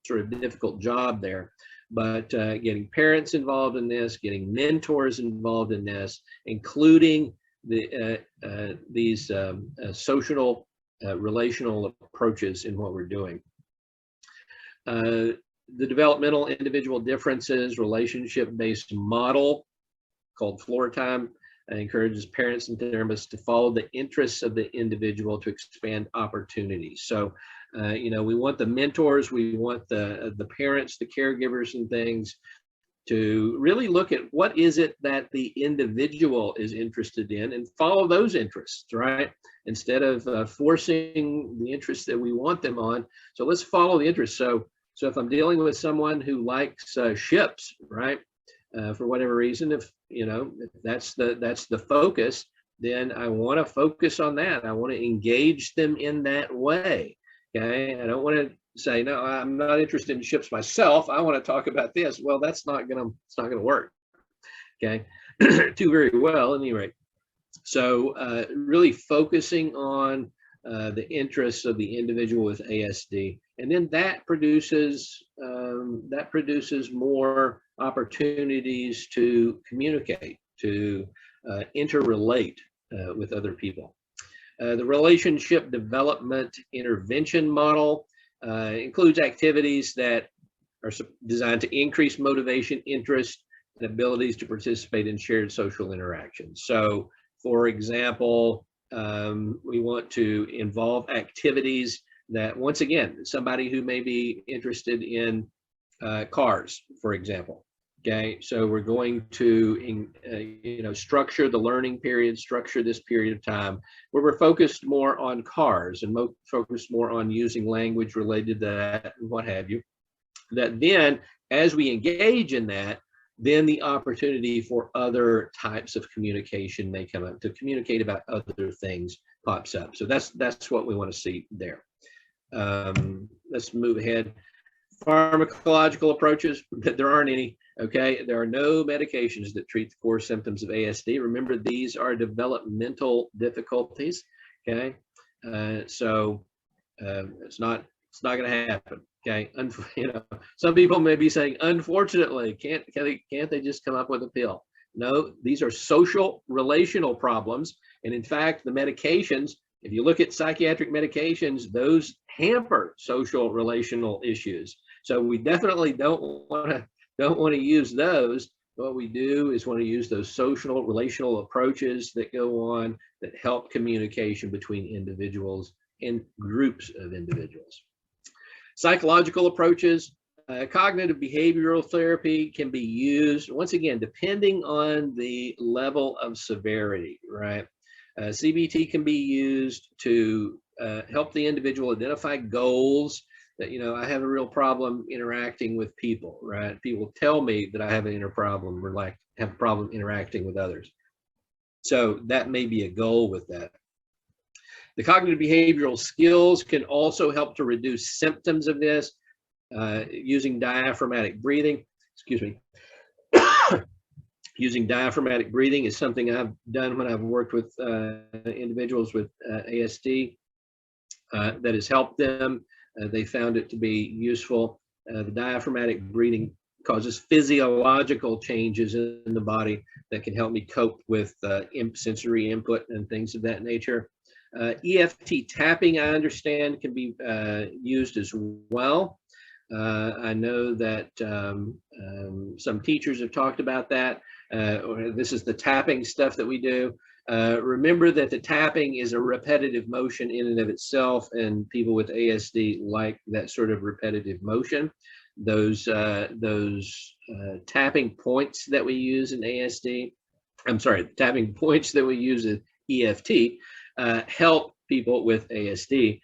sort of difficult job there. But getting parents involved in this, getting mentors involved in this, including these social relational approaches in what we're doing. The developmental individual differences relationship-based model called floor time encourages parents and therapists to follow the interests of the individual to expand opportunities. So, we want the mentors, we want the parents, the caregivers and things to really look at what is it that the individual is interested in and follow those interests, right? Instead of forcing the interests that we want them on. So let's follow the interests. So if I'm dealing with someone who likes ships, right? For whatever reason, if that's the focus, then I want to focus on that. I want to engage them in that way. Okay, I don't want to say, no, I'm not interested in ships myself. I want to talk about this. Well, it's not gonna work. Okay, do very well at any rate. So really focusing on the interests of the individual with ASD, and then that produces more opportunities to communicate, to interrelate with other people. The relationship development intervention model includes activities that are designed to increase motivation, interest, and abilities to participate in shared social interactions. So, for example, we want to involve activities that, once again, somebody who may be interested in cars, for example. Okay, so we're going to, structure the learning period, structure this period of time where we're focused more on cars and focused more on using language related to that and what have you. That then, as we engage in that, then the opportunity for other types of communication may come up, to communicate about other things pops up. So that's what we want to see there. Let's move ahead. Pharmacological approaches, there aren't any. Okay, there are no medications that treat the core symptoms of ASD. Remember, these are developmental difficulties. Okay, so it's not going to happen. Okay, some people may be saying, unfortunately, can't they just come up with a pill? No, these are social relational problems, and in fact, the medications, if you look at psychiatric medications, those hamper social relational issues. So we definitely don't want to use those. What we do is want to use those social relational approaches that go on that help communication between individuals and groups of individuals. Psychological approaches, cognitive behavioral therapy can be used, once again, depending on the level of severity, right? CBT can be used to help the individual identify goals. That, I have a real problem interacting with people, right? People tell me that I have an inner problem or like have a problem interacting with others. So that may be a goal with that. The cognitive behavioral skills can also help to reduce symptoms of this using diaphragmatic breathing. Excuse me. Using diaphragmatic breathing is something I've done when I've worked with individuals with ASD that has helped them. They found it to be useful. The diaphragmatic breathing causes physiological changes in the body that can help me cope with sensory input and things of that nature. EFT tapping, I understand, can be used as well. I know that some teachers have talked about that. This is the tapping stuff that we do. Remember that the tapping is a repetitive motion in and of itself, and people with ASD like that sort of repetitive motion. Those tapping points that we use in ASD, tapping points that we use in EFT help people with ASD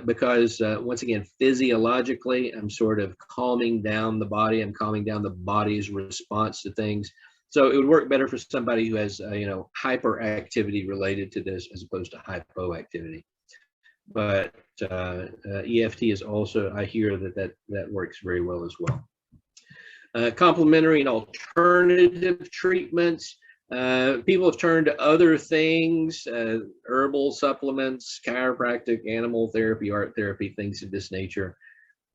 because once again, physiologically, I'm sort of calming down the body. I'm calming down the body's response to things. So it would work better for somebody who has, hyperactivity related to this as opposed to hypoactivity. But EFT is also, I hear that works very well as well. Complementary and alternative treatments. People have turned to other things, herbal supplements, chiropractic, animal therapy, art therapy, things of this nature.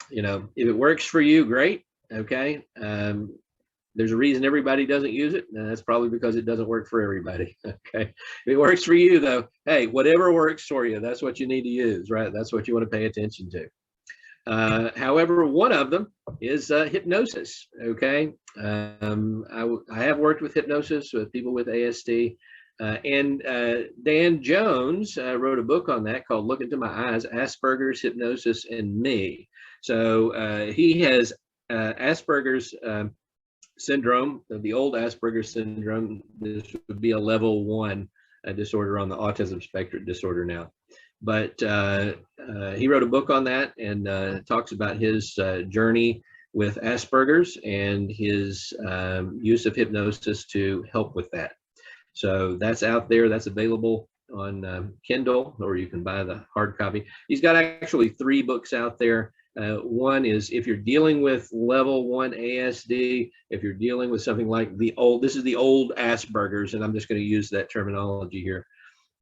If it works for you, great. Okay. There's a reason everybody doesn't use it, and that's probably because it doesn't work for everybody. Okay. If it works for you, though, hey, whatever works for you, that's what you need to use, right? That's what you want to pay attention to. However, one of them is hypnosis. Okay. I have worked with hypnosis with people with ASD, and Dan Jones wrote a book on that called Look Into My Eyes, Asperger's, Hypnosis, and Me. So he has Asperger's syndrome, the old Asperger's syndrome. This would be a level 1 disorder on the autism spectrum disorder now. But he wrote a book on that and talks about his journey with Asperger's and his use of hypnosis to help with that. So that's out there. That's available on Kindle, or you can buy the hard copy. He's got actually 3 books out there. One is if you're dealing with level 1 ASD, if you're dealing with something like this is the old Asperger's, and I'm just going to use that terminology here.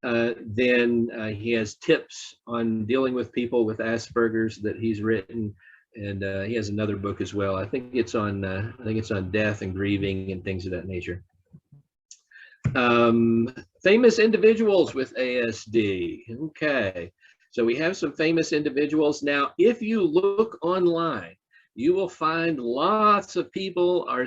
Then he has tips on dealing with people with Asperger's that he's written, and he has another book as well. I think it's on death and grieving and things of that nature. Famous individuals with ASD. Okay, so we have some famous individuals. Now, if you look online, you will find lots of people are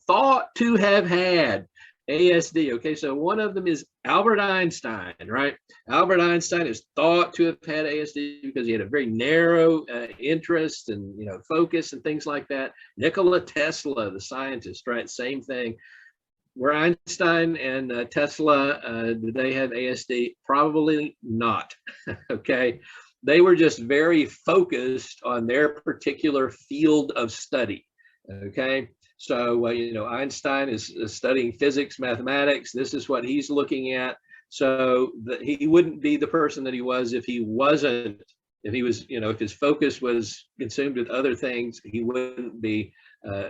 thought to have had ASD. Okay, so one of them is Albert Einstein, right? Albert Einstein is thought to have had ASD because he had a very narrow interest and focus and things like that. Nikola Tesla, the scientist, right? Same thing. Were Einstein and Tesla, did they have ASD? Probably not. Okay, they were just very focused on their particular field of study. Okay. So, Einstein is studying physics, mathematics. This is what he's looking at. So he wouldn't be the person that he was if he wasn't, if his focus was consumed with other things, he wouldn't be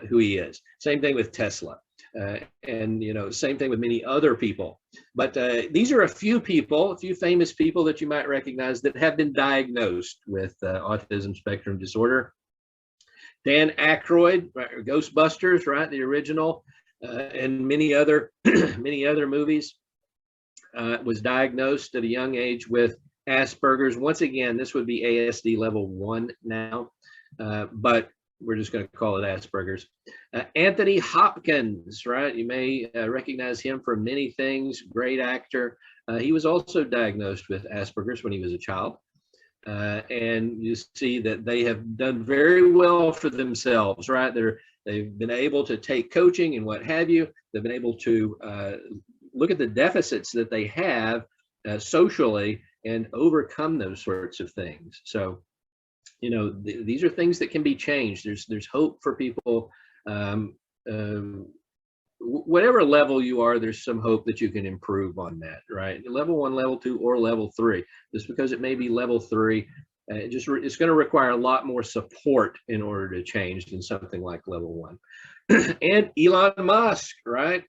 who he is. Same thing with Tesla. And same thing with many other people. But these are a few famous people that you might recognize that have been diagnosed with autism spectrum disorder. Dan Aykroyd, Ghostbusters, right, the original, and many other movies, was diagnosed at a young age with Asperger's. Once again, this would be ASD level 1 now, but we're just going to call it Asperger's. Anthony Hopkins, right? You may recognize him for many things. Great actor. He was also diagnosed with Asperger's when he was a child. And you see that they have done very well for themselves, right? They've been able to take coaching and what have you. They've been able to look at the deficits that they have socially and overcome those sorts of things. So, you know, these are things that can be changed. There's hope for people. Whatever level you are, there's some hope that you can improve on that, right? Level 1, level 2, or level 3. Just because it may be level 3, it's going to require a lot more support in order to change than something like level 1. And Elon Musk, right?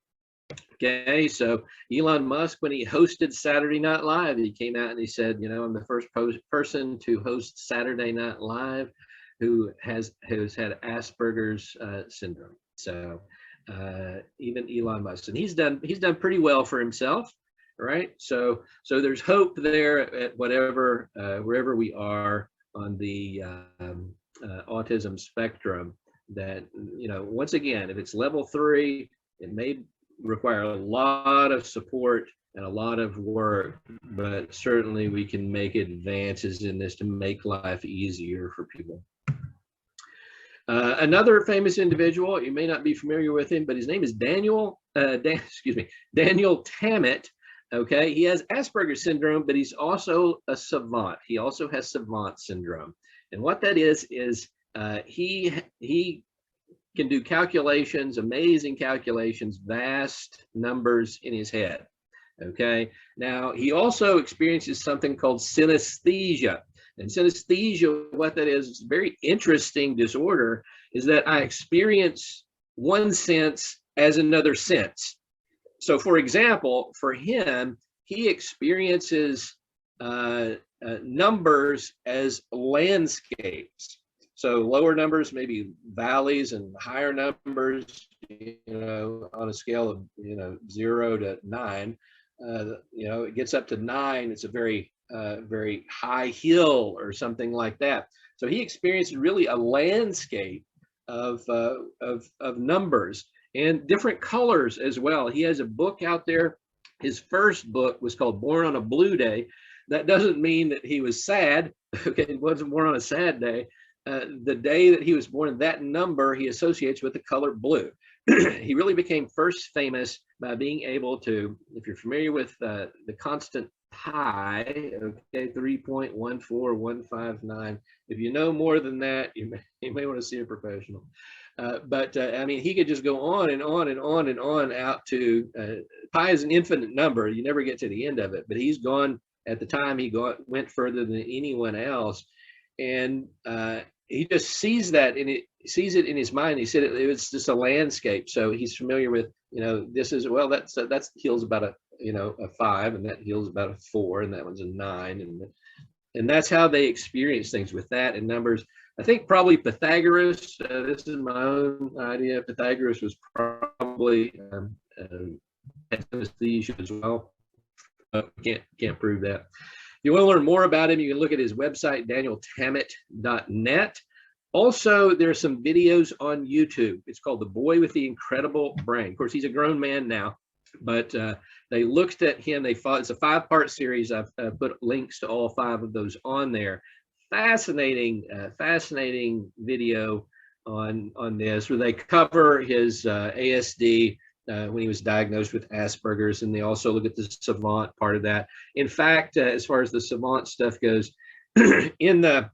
Okay, so Elon Musk, when he hosted Saturday Night Live, he came out and he said, you know, I'm the first person to host Saturday Night Live who has had Asperger's syndrome. So even Elon Musk, and he's done pretty well for himself, right? So there's hope there at whatever wherever we are on the autism spectrum. That, you know, once again, if it's level 3, it may require a lot of support and a lot of work, but certainly we can make advances in this to make life easier for people. Another famous individual, you may not be familiar with him, but his name is Daniel Tamet. Okay, he has Asperger's syndrome, but he's also a savant. He also has savant syndrome, and what that is he can do calculations, amazing calculations, vast numbers in his head. Okay, now he also experiences something called synesthesia. And synesthesia, what that is a very interesting disorder, is that I experience one sense as another sense. So for example, for him, he experiences numbers as landscapes. So lower numbers, maybe valleys, and higher numbers, you know, on a scale of, you know, 0 to 9, you know, it gets up to 9. It's a very high hill or something like that. So he experienced really a landscape of numbers and different colors as well. He has a book out there. His first book was called Born on a Blue Day. That doesn't mean that he was sad. Okay, he wasn't born on a sad day. The day that he was born, that number he associates with the color blue. He really became first famous by being able to, if you're familiar with the constant pi, okay, 3.14159. If you know more than that, you may want to see a professional. But I mean, he could just go on and on and on and on out to pi is an infinite number. You never get to the end of it. But he's gone at the time. He went further than anyone else, and he just sees that, and sees it in his mind. He said it was just a landscape. So he's familiar with, you know, this is, well, that's heals about a, you know, a 5, and that heals about a 4, and that one's a 9, and that's how they experience things with that and numbers. I think probably Pythagoras. This is my own idea. Pythagoras was probably synesthesia as well. Can't prove that. If you want to learn more about him, you can look at his website, danieltamet.net. Also, there are some videos on YouTube. It's called The Boy with the Incredible Brain. Of course, he's a grown man now, but they looked at him. It's a 5-part series. I've put links to all 5 of those on there. Fascinating video on this, where they cover his ASD when he was diagnosed with Asperger's, and they also look at the savant part of that. In fact, as far as the savant stuff goes, in the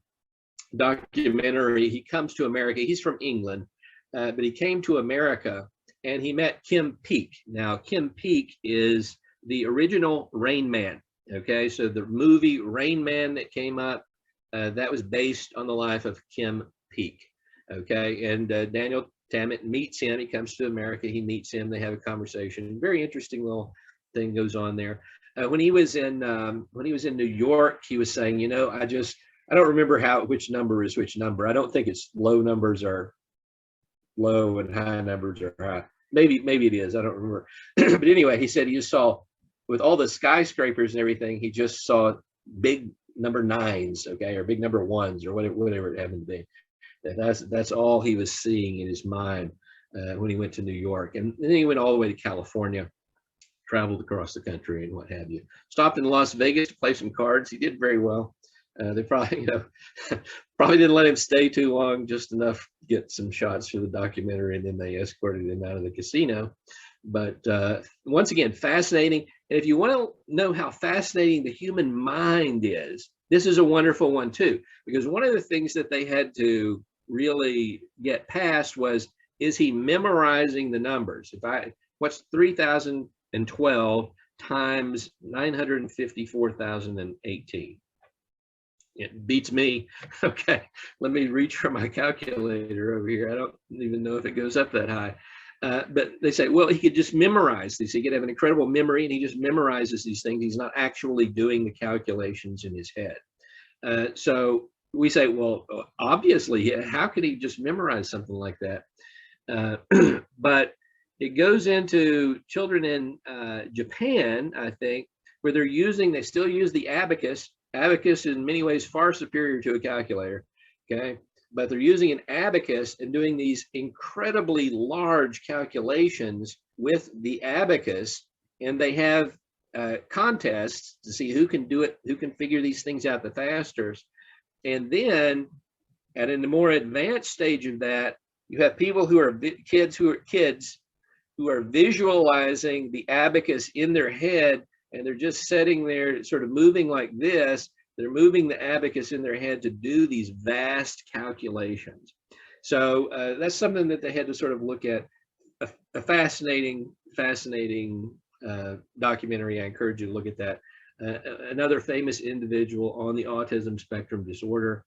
documentary, he comes to America. He's from England, but he came to America and he met Kim Peek. Now, Kim Peek is the original Rain Man. Okay, so the movie Rain Man that came up, that was based on the life of Kim Peek. Okay, and Daniel Tamet meets him. He comes to America. He meets him. They have a conversation. Very interesting little thing goes on there. When he was in New York, he was saying, you know, I don't remember which number is which number. I don't think it's low numbers are low and high numbers are high. Maybe it is. I don't remember. But anyway, he said he just saw, with all the skyscrapers and everything, he just saw big number 9s, okay, or big number 1s, or whatever it happened to be. That's all he was seeing in his mind when he went to New York. And then he went all the way to California, traveled across the country and what have you. Stopped in Las Vegas to play some cards. He did very well. They probably, probably didn't let him stay too long, just enough to get some shots for the documentary, and then they escorted him out of the casino. But once again, fascinating. And if you want to know how fascinating the human mind is, this is a wonderful one too, because one of the things that they had to really get past was, is he memorizing the numbers? What's 3,012 times 954,018? It beats me. Okay, let me reach for my calculator over here. I don't even know if it goes up that high. But they say, well, he could just memorize these. He could have an incredible memory, and he just memorizes these things. He's not actually doing the calculations in his head. So we say, well, obviously, how could he just memorize something like that? But it goes into children in Japan, I think, where they still use the abacus. Abacus is in many ways far superior to a calculator, okay? But they're using an abacus and doing these incredibly large calculations with the abacus, and they have contests to see who can do it, who can figure these things out the fastest. And then at a more advanced stage of that, you have people who are kids who are visualizing the abacus in their head, and they're just sitting there sort of moving like this. They're moving the abacus in their head to do these vast calculations. So that's something that they had to sort of look at. A fascinating documentary. I encourage you to look at that. Another famous individual on the autism spectrum disorder.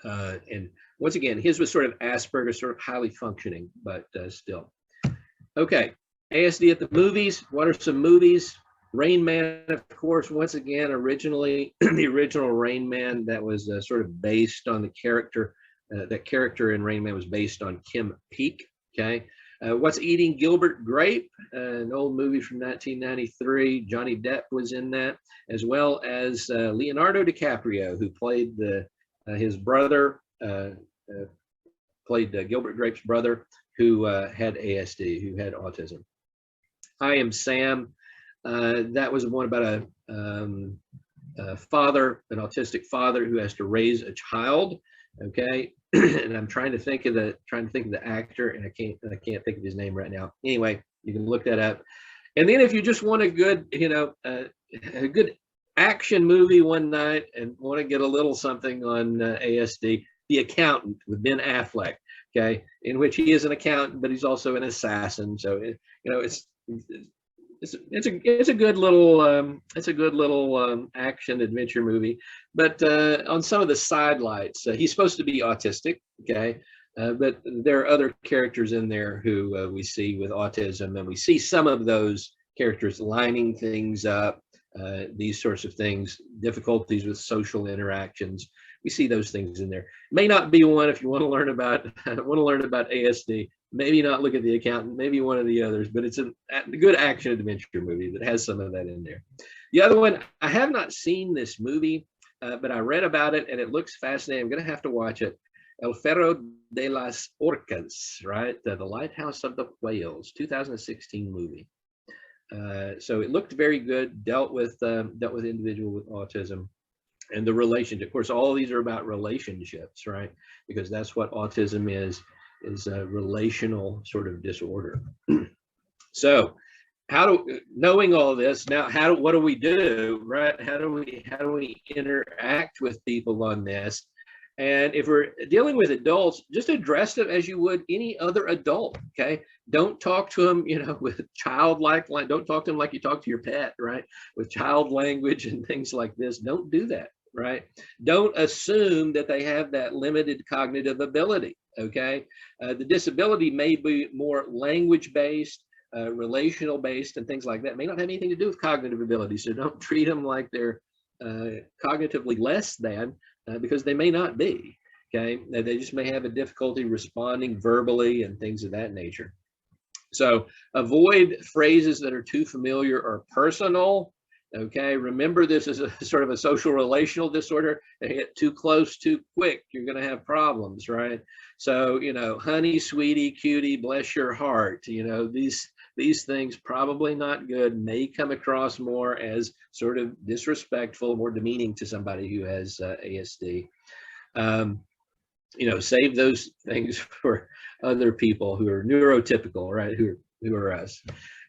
And once again, his was sort of Asperger's, sort of highly functioning, but still. Okay, ASD at the movies. What are some movies? Rain Man, of course, once again, originally, the original Rain Man that was sort of based on the character, that character in Rain Man was based on Kim Peek, okay? What's Eating Gilbert Grape, an old movie from 1993. Johnny Depp was in that, as well as Leonardo DiCaprio, who played his brother, played Gilbert Grape's brother, who had ASD, who had autism. I Am Sam. That was one about a father, an autistic father who has to raise a child. Okay, and I'm trying to think of the actor, and I can't think of his name right now. Anyway, you can look that up. And then if you just want a good, a good action movie one night and want to get a little something on ASD, The Accountant with Ben Affleck. Okay, in which he is an accountant, but he's also an assassin. So it's a good little action adventure movie. But on some of the sidelights, he's supposed to be autistic, okay, but there are other characters in there who we see with autism, and we see some of those characters lining things up, these sorts of things, difficulties with social interactions. We see those things in there. May not be one if you want to learn about ASD. Maybe not look at The Accountant, maybe one of the others, but it's a good action adventure movie that has some of that in there. The other one, I have not seen this movie, but I read about it and it looks fascinating. I'm going to have to watch it. El Ferro de las Orcas, right? The Lighthouse of the Whales, 2016 movie. So it looked very good, dealt with individual with autism. And the relationship, of course, all of these are about relationships, right? Because that's what autism is a relational sort of disorder. So knowing all this, now what do we do, right? How do we interact with people on this? And if we're dealing with adults, just address them as you would any other adult, okay? Don't talk to them, with childlike, don't talk to them like you talk to your pet, right? With child language and things like this. Don't do that, right? Don't assume that they have that limited cognitive ability, okay? The disability may be more language-based, relational-based, and things like that. It may not have anything to do with cognitive ability, so don't treat them like they're cognitively less than, because they may not be, okay? They just may have a difficulty responding verbally and things of that nature. So avoid phrases that are too familiar or personal. Okay, remember this is a sort of a social relational disorder. They get too close too quick, you're going to have problems, right? So, honey, sweetie, cutie, bless your heart. These these things, probably not good, may come across more as sort of disrespectful, more demeaning to somebody who has ASD. You know, save those things for other people who are neurotypical, right? Who are us.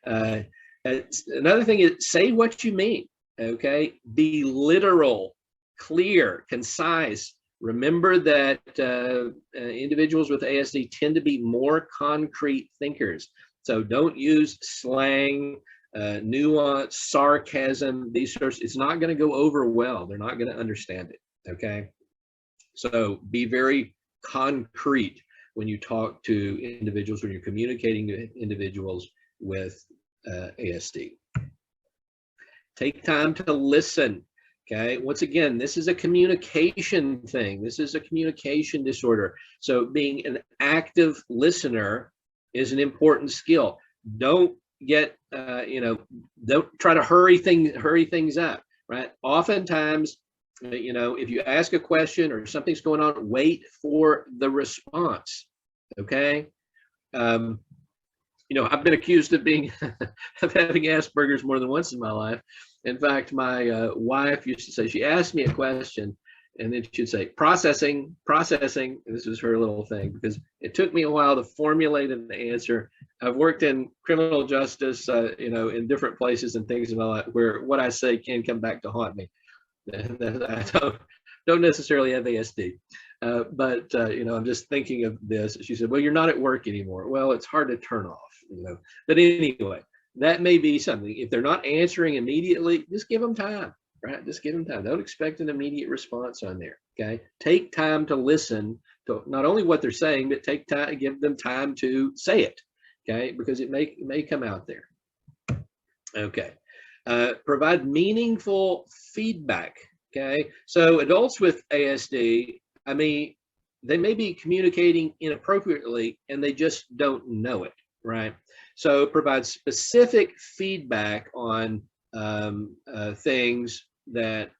Another thing is, say what you mean. Okay, be literal, clear, concise. Remember that individuals with ASD tend to be more concrete thinkers. So don't use slang, nuance, sarcasm, these sorts. It's not going to go over well. They're not going to understand it. Okay. So be very concrete when you talk to individuals, when you're communicating to individuals with ASD. Take time to listen. Okay. Once again, this is a communication thing. This is a communication disorder. So being an active listener is an important skill. Don't get, don't try to hurry things up, right? Oftentimes, if you ask a question or something's going on, wait for the response. Okay. I've been accused of of having Asperger's more than once in my life. In fact, my wife used to say, she asked me a question and then she'd say, processing. And this was her little thing, because it took me a while to formulate an answer. I've worked in criminal justice, in different places and things in my life where what I say can come back to haunt me. I don't necessarily have ASD, but I'm just thinking of this. She said, well, you're not at work anymore. Well, it's hard to turn off, but anyway, that may be something. If they're not answering immediately, just give them time, right? Just give them time. Don't expect an immediate response on there. Okay. Take time to listen to not only what they're saying, but take time, give them time to say it. Okay. Because it may come out there. Okay. Provide meaningful feedback. Okay. So adults with ASD, they may be communicating inappropriately and they just don't know it, right? So provide specific feedback on things that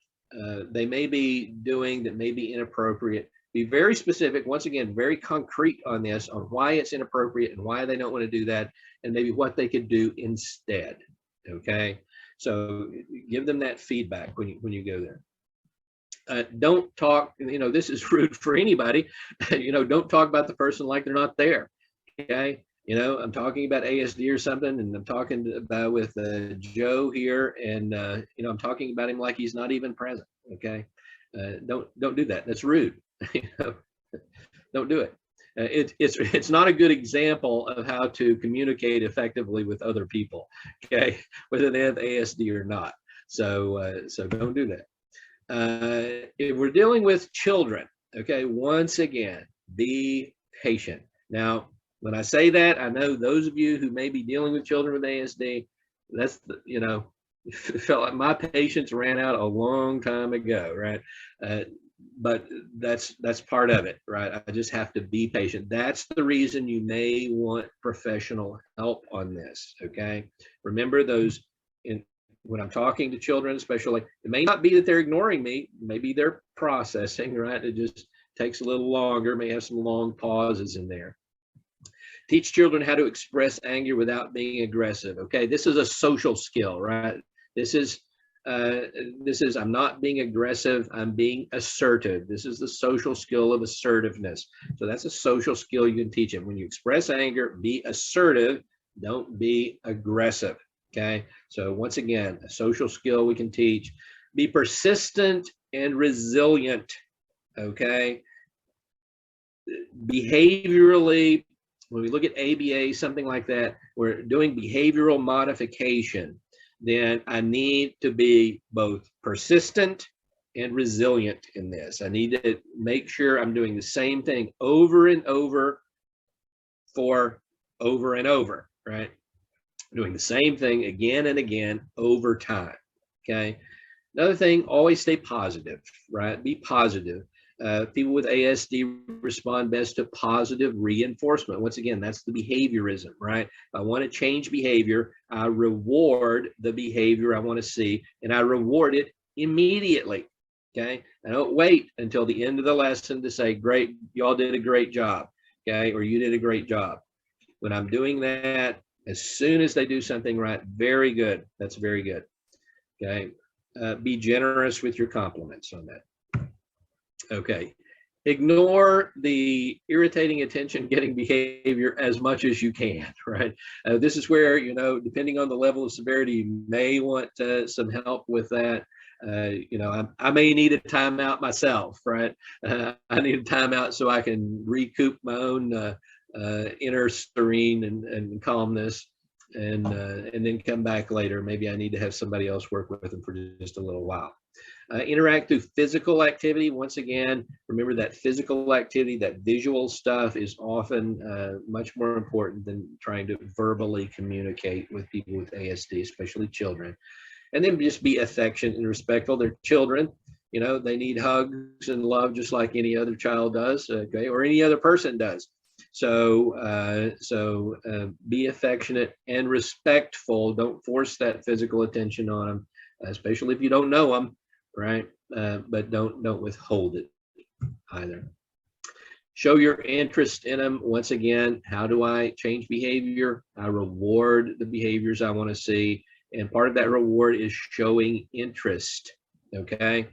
they may be doing that may be inappropriate. Be very specific, once again, very concrete on this, on why it's inappropriate and why they don't want to do that, and maybe what they could do instead. Okay, so give them that feedback when you go there. Don't talk, this is rude for anybody, don't talk about the person like they're not there. Okay, I'm talking about ASD or something, and I'm talking about with Joe here, and I'm talking about him like he's not even present. Okay, don't do that. That's rude. Don't do it. It's not a good example of how to communicate effectively with other people. Okay, whether they have ASD or not. So don't do that. If we're dealing with children, okay, once again, be patient. Now, when I say that, I know those of you who may be dealing with children with ASD, that's it felt like my patience ran out a long time ago, right? But that's part of it, right? I just have to be patient. That's the reason you may want professional help on this, okay? Remember those, when I'm talking to children, especially, it may not be that they're ignoring me, maybe they're processing, right? It just takes a little longer, may have some long pauses in there. Teach children how to express anger without being aggressive. Okay, this is a social skill, right? This is I'm not being aggressive, I'm being assertive. This is the social skill of assertiveness. So that's a social skill you can teach them. When you express anger, be assertive, don't be aggressive. Okay, so once again, a social skill we can teach. Be persistent and resilient. Okay, behaviorally, when we look at ABA, something like that, we're doing behavioral modification, then I need to be both persistent and resilient in this. I need to make sure I'm doing the same thing over and over for over and over, right? Doing the same thing again and again over time, okay? Another thing, always stay positive, right? Be positive. People with ASD respond best to positive reinforcement. Once again, that's the behaviorism, right? If I want to change behavior, I reward the behavior I want to see, and I reward it immediately, okay? I don't wait until the end of the lesson to say, great, y'all did a great job, okay? Or you did a great job. When I'm doing that, As soon as they do something right, very good. That's very good. Okay. Be generous with your compliments on that. Okay. Ignore the irritating attention getting behavior as much as you can, right? This is where, you know, depending on the level of severity, you may want some help with that. You know, I may need a timeout myself, right? I need a timeout so I can recoup my own inner serene and calmness, and then come back later. Maybe I need to have somebody else work with them for just a little while. Interact through physical activity. Once again, remember that physical activity, that visual stuff is often much more important than trying to verbally communicate with people with ASD, especially children. And then just be affectionate and respectful. They're children, you know, they need hugs and love just like any other child does, okay, or any other person does. So, be affectionate and respectful. Don't force that physical attention on them, especially if you don't know them, right? But don't withhold it either. Show your interest in them. Once again, how do I change behavior? I reward the behaviors I want to see. And part of that reward is showing interest, okay?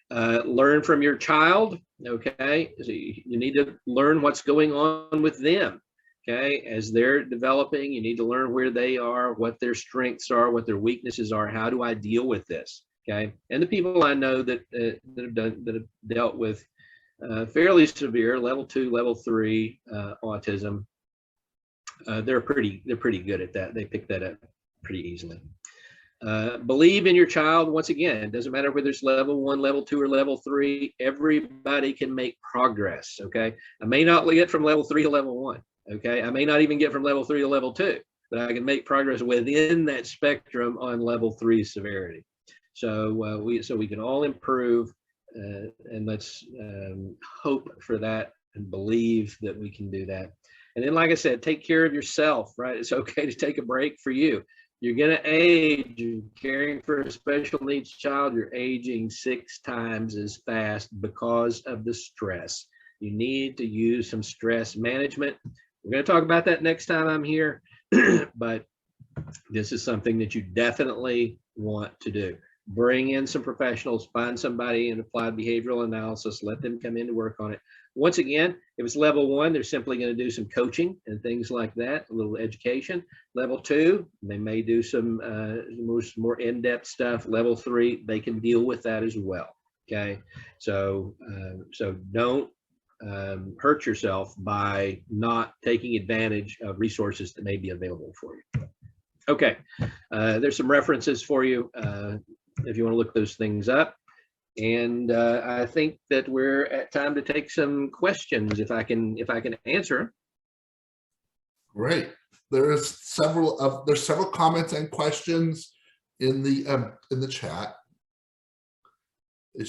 Learn from your child, okay? So you need to learn what's going on with them, okay? As they're developing, you need to learn where they are, what their strengths are, what their weaknesses are. How do I deal with this, okay? And the people I know that have dealt with fairly severe level 2, level 3 autism, they're pretty good at that. They pick that up pretty easily. Believe in your child. Once again, it doesn't matter whether it's level 1, level 2, or level 3. Everybody can make progress, okay? I may not get from level 3 to level 1, okay? I may not even get from level 3 to level 2, but I can make progress within that spectrum on level 3 severity. So we can all improve, and let's hope for that and believe that we can do that. And then, like I said, take care of yourself, right? It's okay to take a break for you. You're going to age. You're caring for a special needs child. You're aging 6 times as fast because of the stress. You need to use some stress management. We're going to talk about that next time I'm here, but this is something that you definitely want to do. Bring in some professionals, find somebody in applied behavioral analysis, let them come in to work on it. Once again, if it's level 1, they're simply going to do some coaching and things like that, a little education. Level 2, they may do some more in-depth stuff. Level 3, they can deal with that as well. Okay, so don't hurt yourself by not taking advantage of resources that may be available for you. Okay, there's some references for you if you want to look those things up. And I think that we're at time to take some questions if I can answer them. Great. There's several comments and questions in the chat. They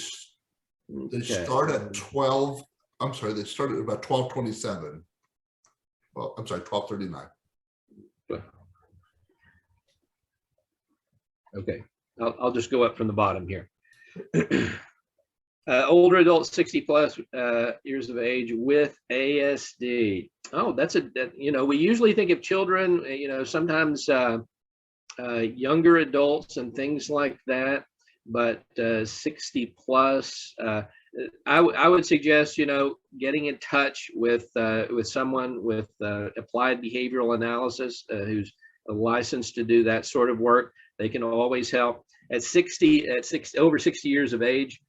start at 12. I'm sorry, they started at about 12:27. Well, I'm sorry, 12:39. Okay, I'll just go up from the bottom here. Older adults 60 plus years of age with ASD. Oh, we usually think of children, sometimes younger adults and things like that, but 60 plus, I would suggest, getting in touch with someone with applied behavioral analysis who's licensed to do that sort of work. They can always help. At over 60 years of age,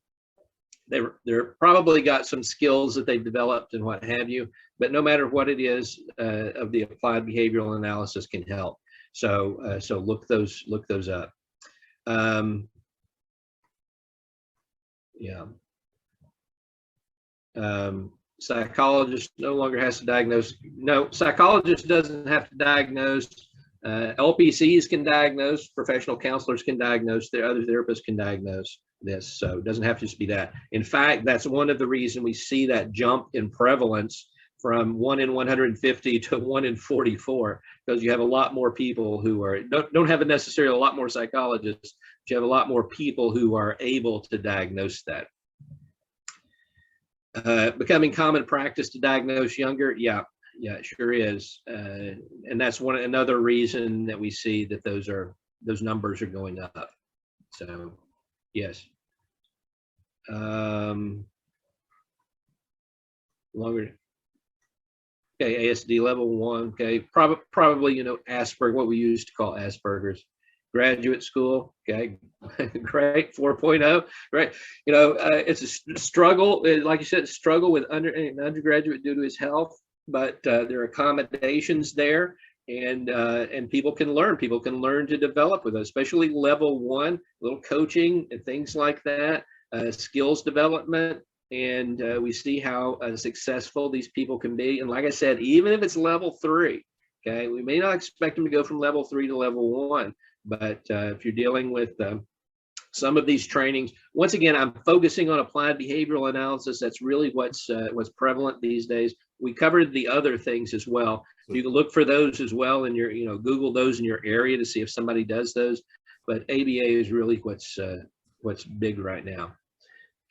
they're probably got some skills that they've developed and what have you, but no matter what it is, of the applied behavioral analysis can help. So look those up. Psychologist no longer has to diagnose. No, psychologist doesn't have to diagnose. LPCs can diagnose, professional counselors can diagnose, their other therapists can diagnose this. So it doesn't have to just be that. In fact, that's one of the reasons we see that jump in prevalence from 1 in 150 to 1 in 44, because you have a lot more people who don't have necessarily a lot more psychologists, but you have a lot more people who are able to diagnose that. Becoming common practice to diagnose younger. Yeah, Yeah, it sure is. And that's another reason that we see that those numbers are going up. So, yes. Longer. Okay, ASD level 1. Okay, probably, you know, Asperger, what we used to call Asperger's. Graduate school. Okay, great. 4.0. Right. You know, it's a struggle, like you said, struggle with an undergraduate due to his health, but there are accommodations there, and people can learn. People can learn to develop with it, especially level 1, little coaching and things like that, skills development. And we see how successful these people can be. And like I said, even if it's level 3, okay, we may not expect them to go from level 3 to level 1, but if you're dealing with some of these trainings, once again, I'm focusing on applied behavioral analysis. That's really what's prevalent these days. We covered the other things as well. You can look for those as well in your, you know, Google those in your area to see if somebody does those. But ABA is really what's big right now.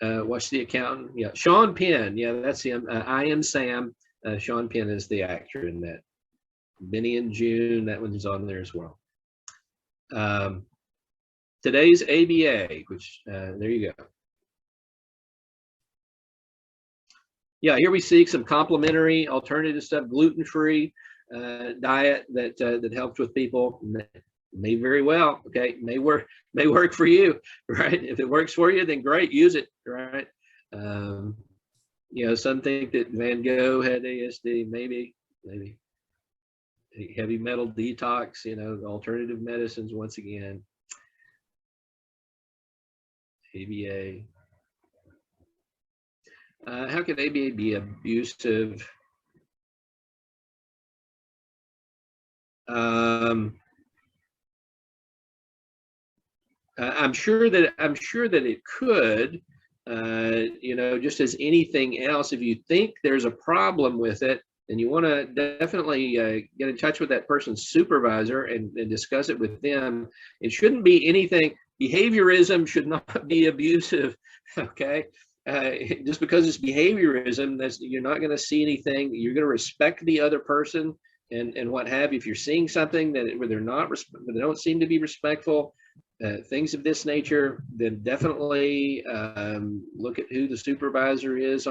What's the accountant? Yeah, Sean Penn. Yeah, that's him. I Am Sam. Sean Penn is the actor in that. Benny and June, that one's on there as well. Today's ABA, which there you go. Yeah, here we see some complementary alternative stuff, gluten-free diet that helps with people. May very well, okay, may work for you, right? If it works for you, then great, use it, right? You know, some think that Van Gogh had ASD, maybe heavy metal detox, you know, alternative medicines once again. ABA. How can ABA be abusive? I'm sure that it could, you know, just as anything else. If you think there's a problem with it, then you want to definitely get in touch with that person's supervisor and discuss it with them. It shouldn't be anything. Behaviorism should not be abusive. Okay, just because it's behaviorism, you're not going to see anything. You're going to respect the other person and what have you. If you're seeing something where they don't seem to be respectful. Things of this nature, then definitely look at who the supervisor is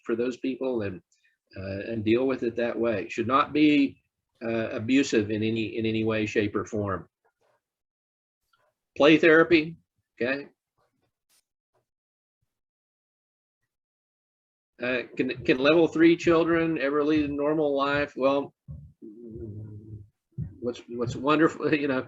for those people and deal with it that way. It should not be abusive in any way, shape, or form. Play therapy, okay. Can level 3 children ever lead a normal life? Well, what's wonderful, you know,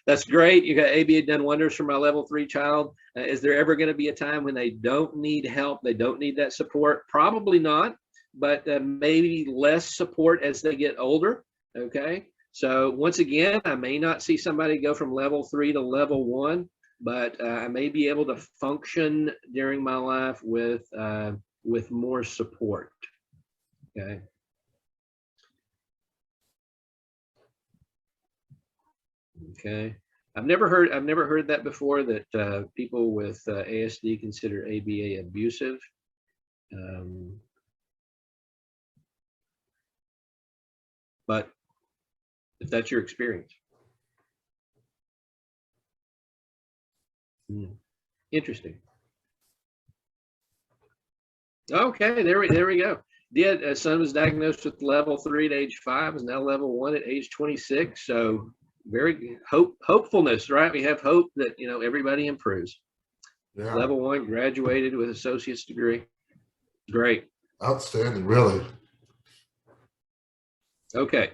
that's great. You got ABA done wonders for my level 3 child. Is there ever going to be a time when they don't need help? They don't need that support? Probably not, but maybe less support as they get older. Okay. So once again, I may not see somebody go from level 3 to level 1, but I may be able to function during my life with more support. Okay. Okay, I've never heard that before, that people with ASD consider ABA abusive. But if that's your experience, interesting. Okay, there we go. Yeah, son was diagnosed with level 3 at age 5, is now level 1 at age 26. So very hopefulness, right? We have hope that, you know, everybody improves. Yeah. Level 1, graduated with associate's degree. Great. Outstanding, really. Okay.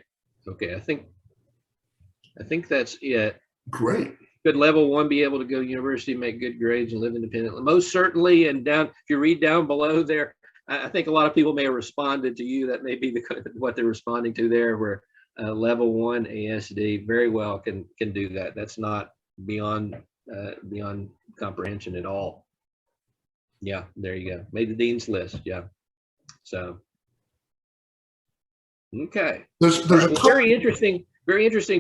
I think that's it. Great. Could level 1 be able to go to university, make good grades, and live independently? Most certainly. And if you read down below there, I think a lot of people may have responded to you. That may be what they're responding to there, where level 1 ASD very well can do that. That's not beyond comprehension at all. Yeah, there you go. Made the dean's list. Yeah. So, okay. There's very interesting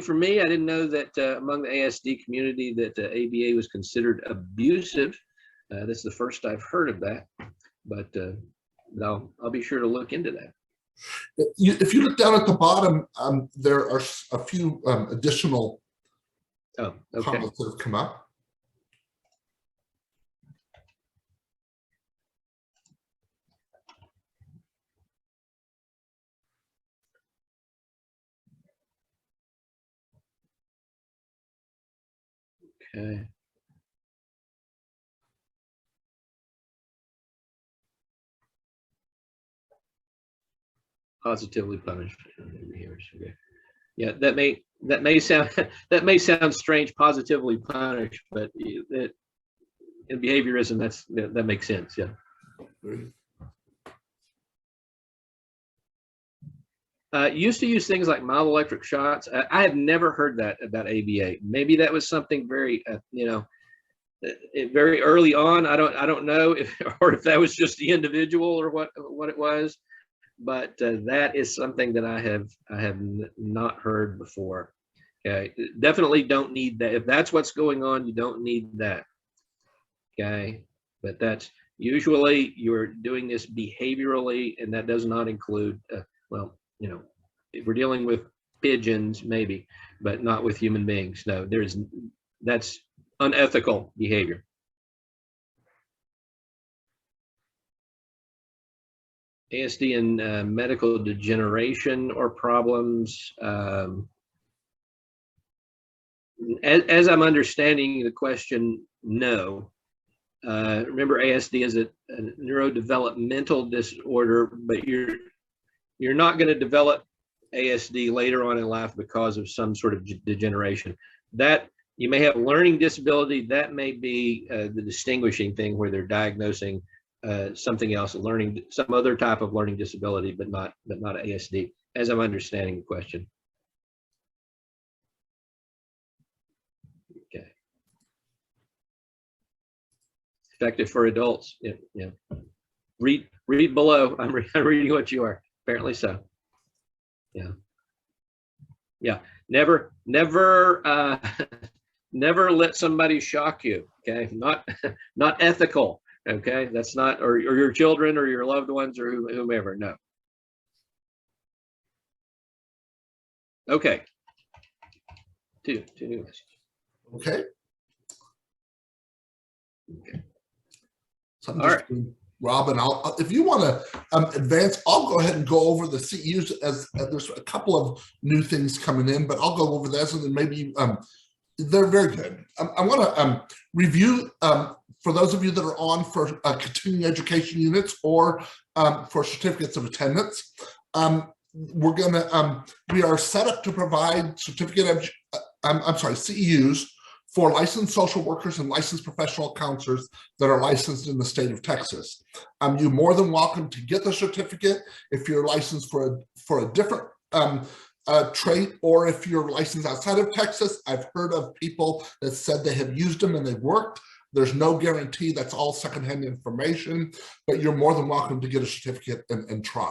for me. I didn't know that among the ASD community that ABA was considered abusive. This is the first I've heard of that, but I'll be sure to look into that. If you look down at the bottom, there are a few additional comments that have come up. Okay. Positively punished. Okay. Yeah, that may sound strange. Positively punished, but in behaviorism, that makes sense. Yeah. Used to use things like mild electric shocks. I have never heard that about ABA. Maybe that was something very, very early on. I don't know if that was just the individual or what it was, but that is something that I have not heard before. Okay, definitely don't need that. If that's what's going on, you don't need that. Okay, but that's usually you're doing this behaviorally, and that does not include if we're dealing with pigeons, maybe, but not with human beings. No, that's unethical behavior. ASD and medical degeneration or problems. As I'm understanding the question, no. Remember, ASD is a neurodevelopmental disorder, but you're not going to develop ASD later on in life because of some sort of degeneration. That you may have learning disability. That may be the distinguishing thing where they're diagnosing something else, some other type of learning disability, but not ASD, as I'm understanding the question. Okay. Effective for adults. Yeah. Read below. I'm reading what you are. Apparently so. Yeah. Never let somebody shock you. Okay. Not ethical. Okay. That's not, or your children or your loved ones or whomever. No. Okay. Two new messages. Okay. So all right. Robin, if you want to advance, I'll go ahead and go over the CEUs as there's a couple of new things coming in, but I'll go over those and then maybe they're very good. I want to review for those of you that are on for continuing education units or for certificates of attendance. We are set up to provide CEUs for licensed social workers and licensed professional counselors that are licensed in the state of Texas. You're more than welcome to get the certificate if you're licensed for a different trait, or if you're licensed outside of Texas. I've heard of people that said they have used them and they've worked. There's no guarantee. That's all secondhand information, but you're more than welcome to get a certificate and try.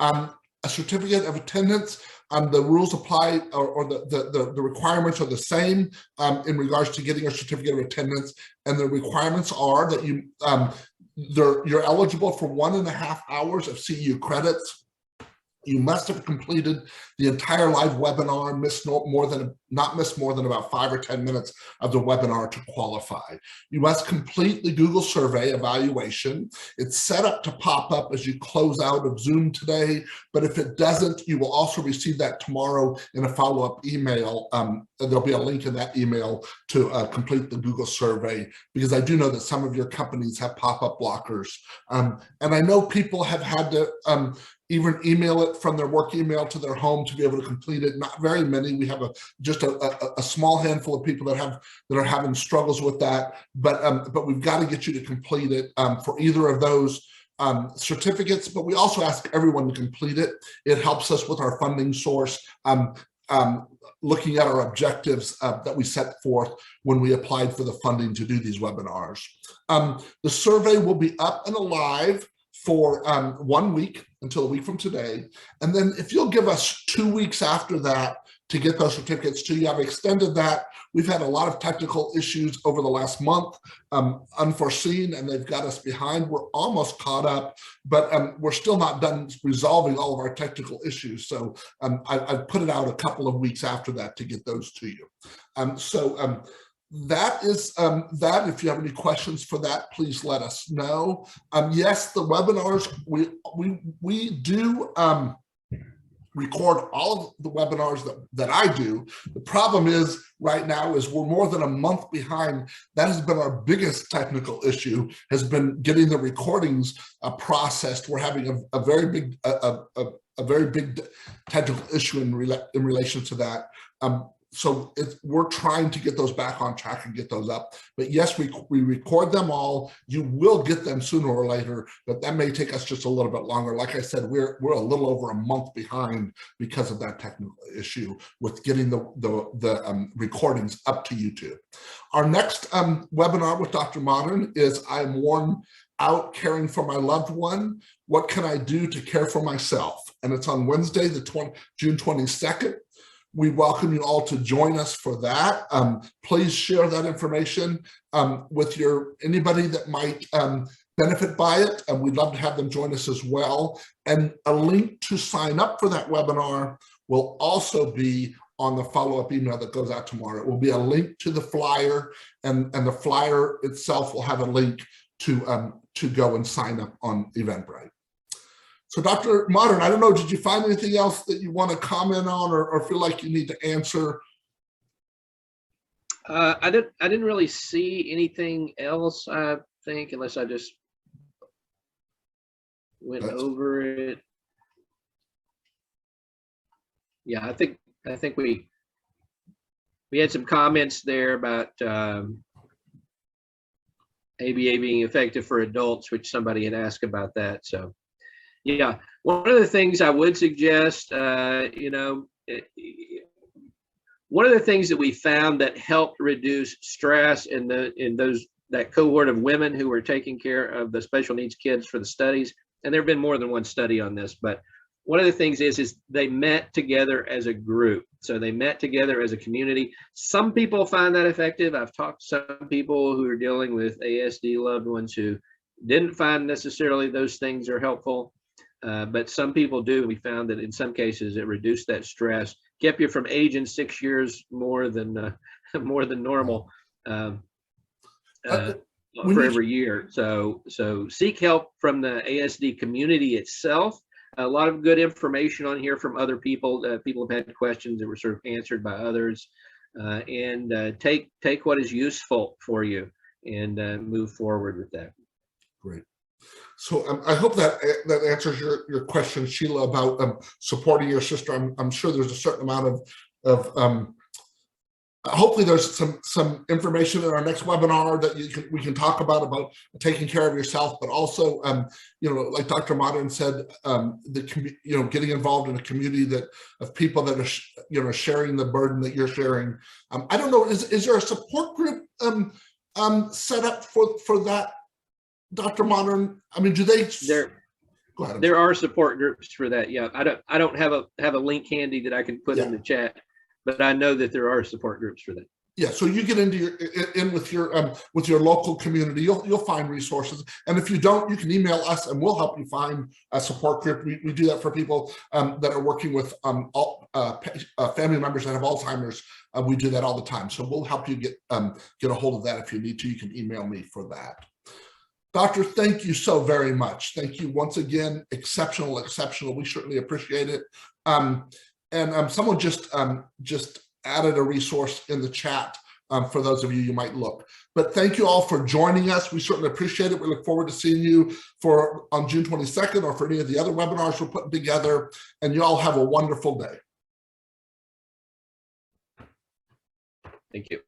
A certificate of attendance, the rules apply, or the requirements are the same in regards to getting a certificate of attendance, and the requirements are that you're eligible for 1.5 hours of CEU credits. You must have completed the entire live webinar, not miss more than about 5 or 10 minutes of the webinar to qualify. You must complete the Google survey evaluation. It's set up to pop up as you close out of Zoom today, but if it doesn't, you will also receive that tomorrow in a follow-up email. There'll be a link in that email to complete the Google survey, because I do know that some of your companies have pop-up blockers. And I know people have had to even email it from their work email to their home to be able to complete it. Not very many. We have just a small handful of people that are having struggles with that, but we've got to get you to complete it for either of those certificates. But we also ask everyone to complete it. It helps us with our funding source, looking at our objectives that we set forth when we applied for the funding to do these webinars. The survey will be up and alive for 1 week, until a week from today. And then if you'll give us 2 weeks after that to get those certificates to you. I've extended that. We've had a lot of technical issues over the last month, unforeseen, and they've got us behind. We're almost caught up, but we're still not done resolving all of our technical issues. So I've put it out a couple of weeks after that to get those to you. That is that. If you have any questions for that, please let us know. Yes, the webinars, we do record all of the webinars that I do. The problem is right now is we're more than a month behind. That has been our biggest technical issue, has been getting the recordings processed. We're having a very big technical issue in relation to that. So we're trying to get those back on track and get those up. But yes, we record them all. You will get them sooner or later, but that may take us just a little bit longer. Like I said, we're a little over a month behind because of that technical issue with getting the recordings up to YouTube. Our next webinar with Dr. Mottern is I'm worn out caring for my loved one. What can I do to care for myself? And it's on Wednesday, June 22nd. We welcome you all to join us for that. Please share that information with anybody that might benefit by it. And we'd love to have them join us as well. And a link to sign up for that webinar will also be on the follow-up email that goes out tomorrow. It will be a link to the flyer, and the flyer itself will have a link to go and sign up on Eventbrite. So Dr. Mottern, I don't know, did you find anything else that you want to comment on or feel like you need to answer? I didn't really see anything else, I think, unless I just went over it. Yeah, I think we had some comments there about ABA being effective for adults, which somebody had asked about that. So yeah, one of the things I would suggest, one of the things that we found that helped reduce stress in that cohort of women who were taking care of the special needs kids for the studies, and there have been more than one study on this, but one of the things is they met together as a group. So they met together as a community. Some people find that effective. I've talked to some people who are dealing with ASD loved ones who didn't find necessarily those things are helpful. But some people do. We found that in some cases it reduced that stress, kept you from aging 6 years more than normal for every year. So seek help from the ASD community itself. A lot of good information on here from other people. People have had questions that were sort of answered by others, and take what is useful for you and move forward with that. Great. So I hope that answers your question, Sheila, about supporting your sister. I'm sure there's a certain amount of hopefully there's some information in our next webinar that we can talk about taking care of yourself, but also like Dr. Mottern said, getting involved in a community of people that are sharing the burden that you're sharing. I don't know, is there a support group set up for that? Dr. Mottern, I mean, do they? Go ahead. There are support groups for that. Yeah, I don't have a link handy that I can put in the chat, but I know that there are support groups for that. Yeah, so you get in with your local community, you'll find resources, and if you don't, you can email us and we'll help you find a support group. We do that for people that are working with family members that have Alzheimer's. We do that all the time, so we'll help you get a hold of that if you need to. You can email me for that. Doctor, thank you so very much. Thank you once again. Exceptional. We certainly appreciate it. And someone just added a resource in the chat for those of you might look. But thank you all for joining us. We certainly appreciate it. We look forward to seeing you on June 22nd or for any of the other webinars we're putting together. And you all have a wonderful day. Thank you.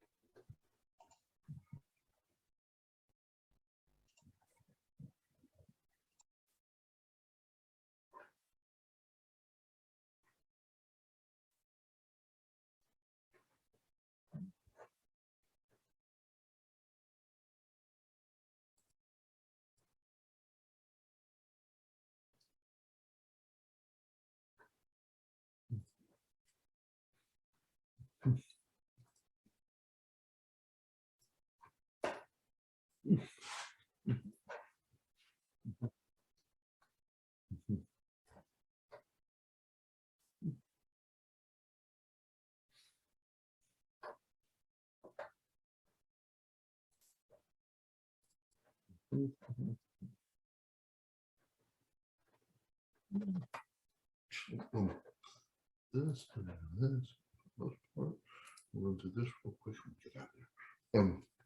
This and this, most part. We'll do this real quick and get out of there.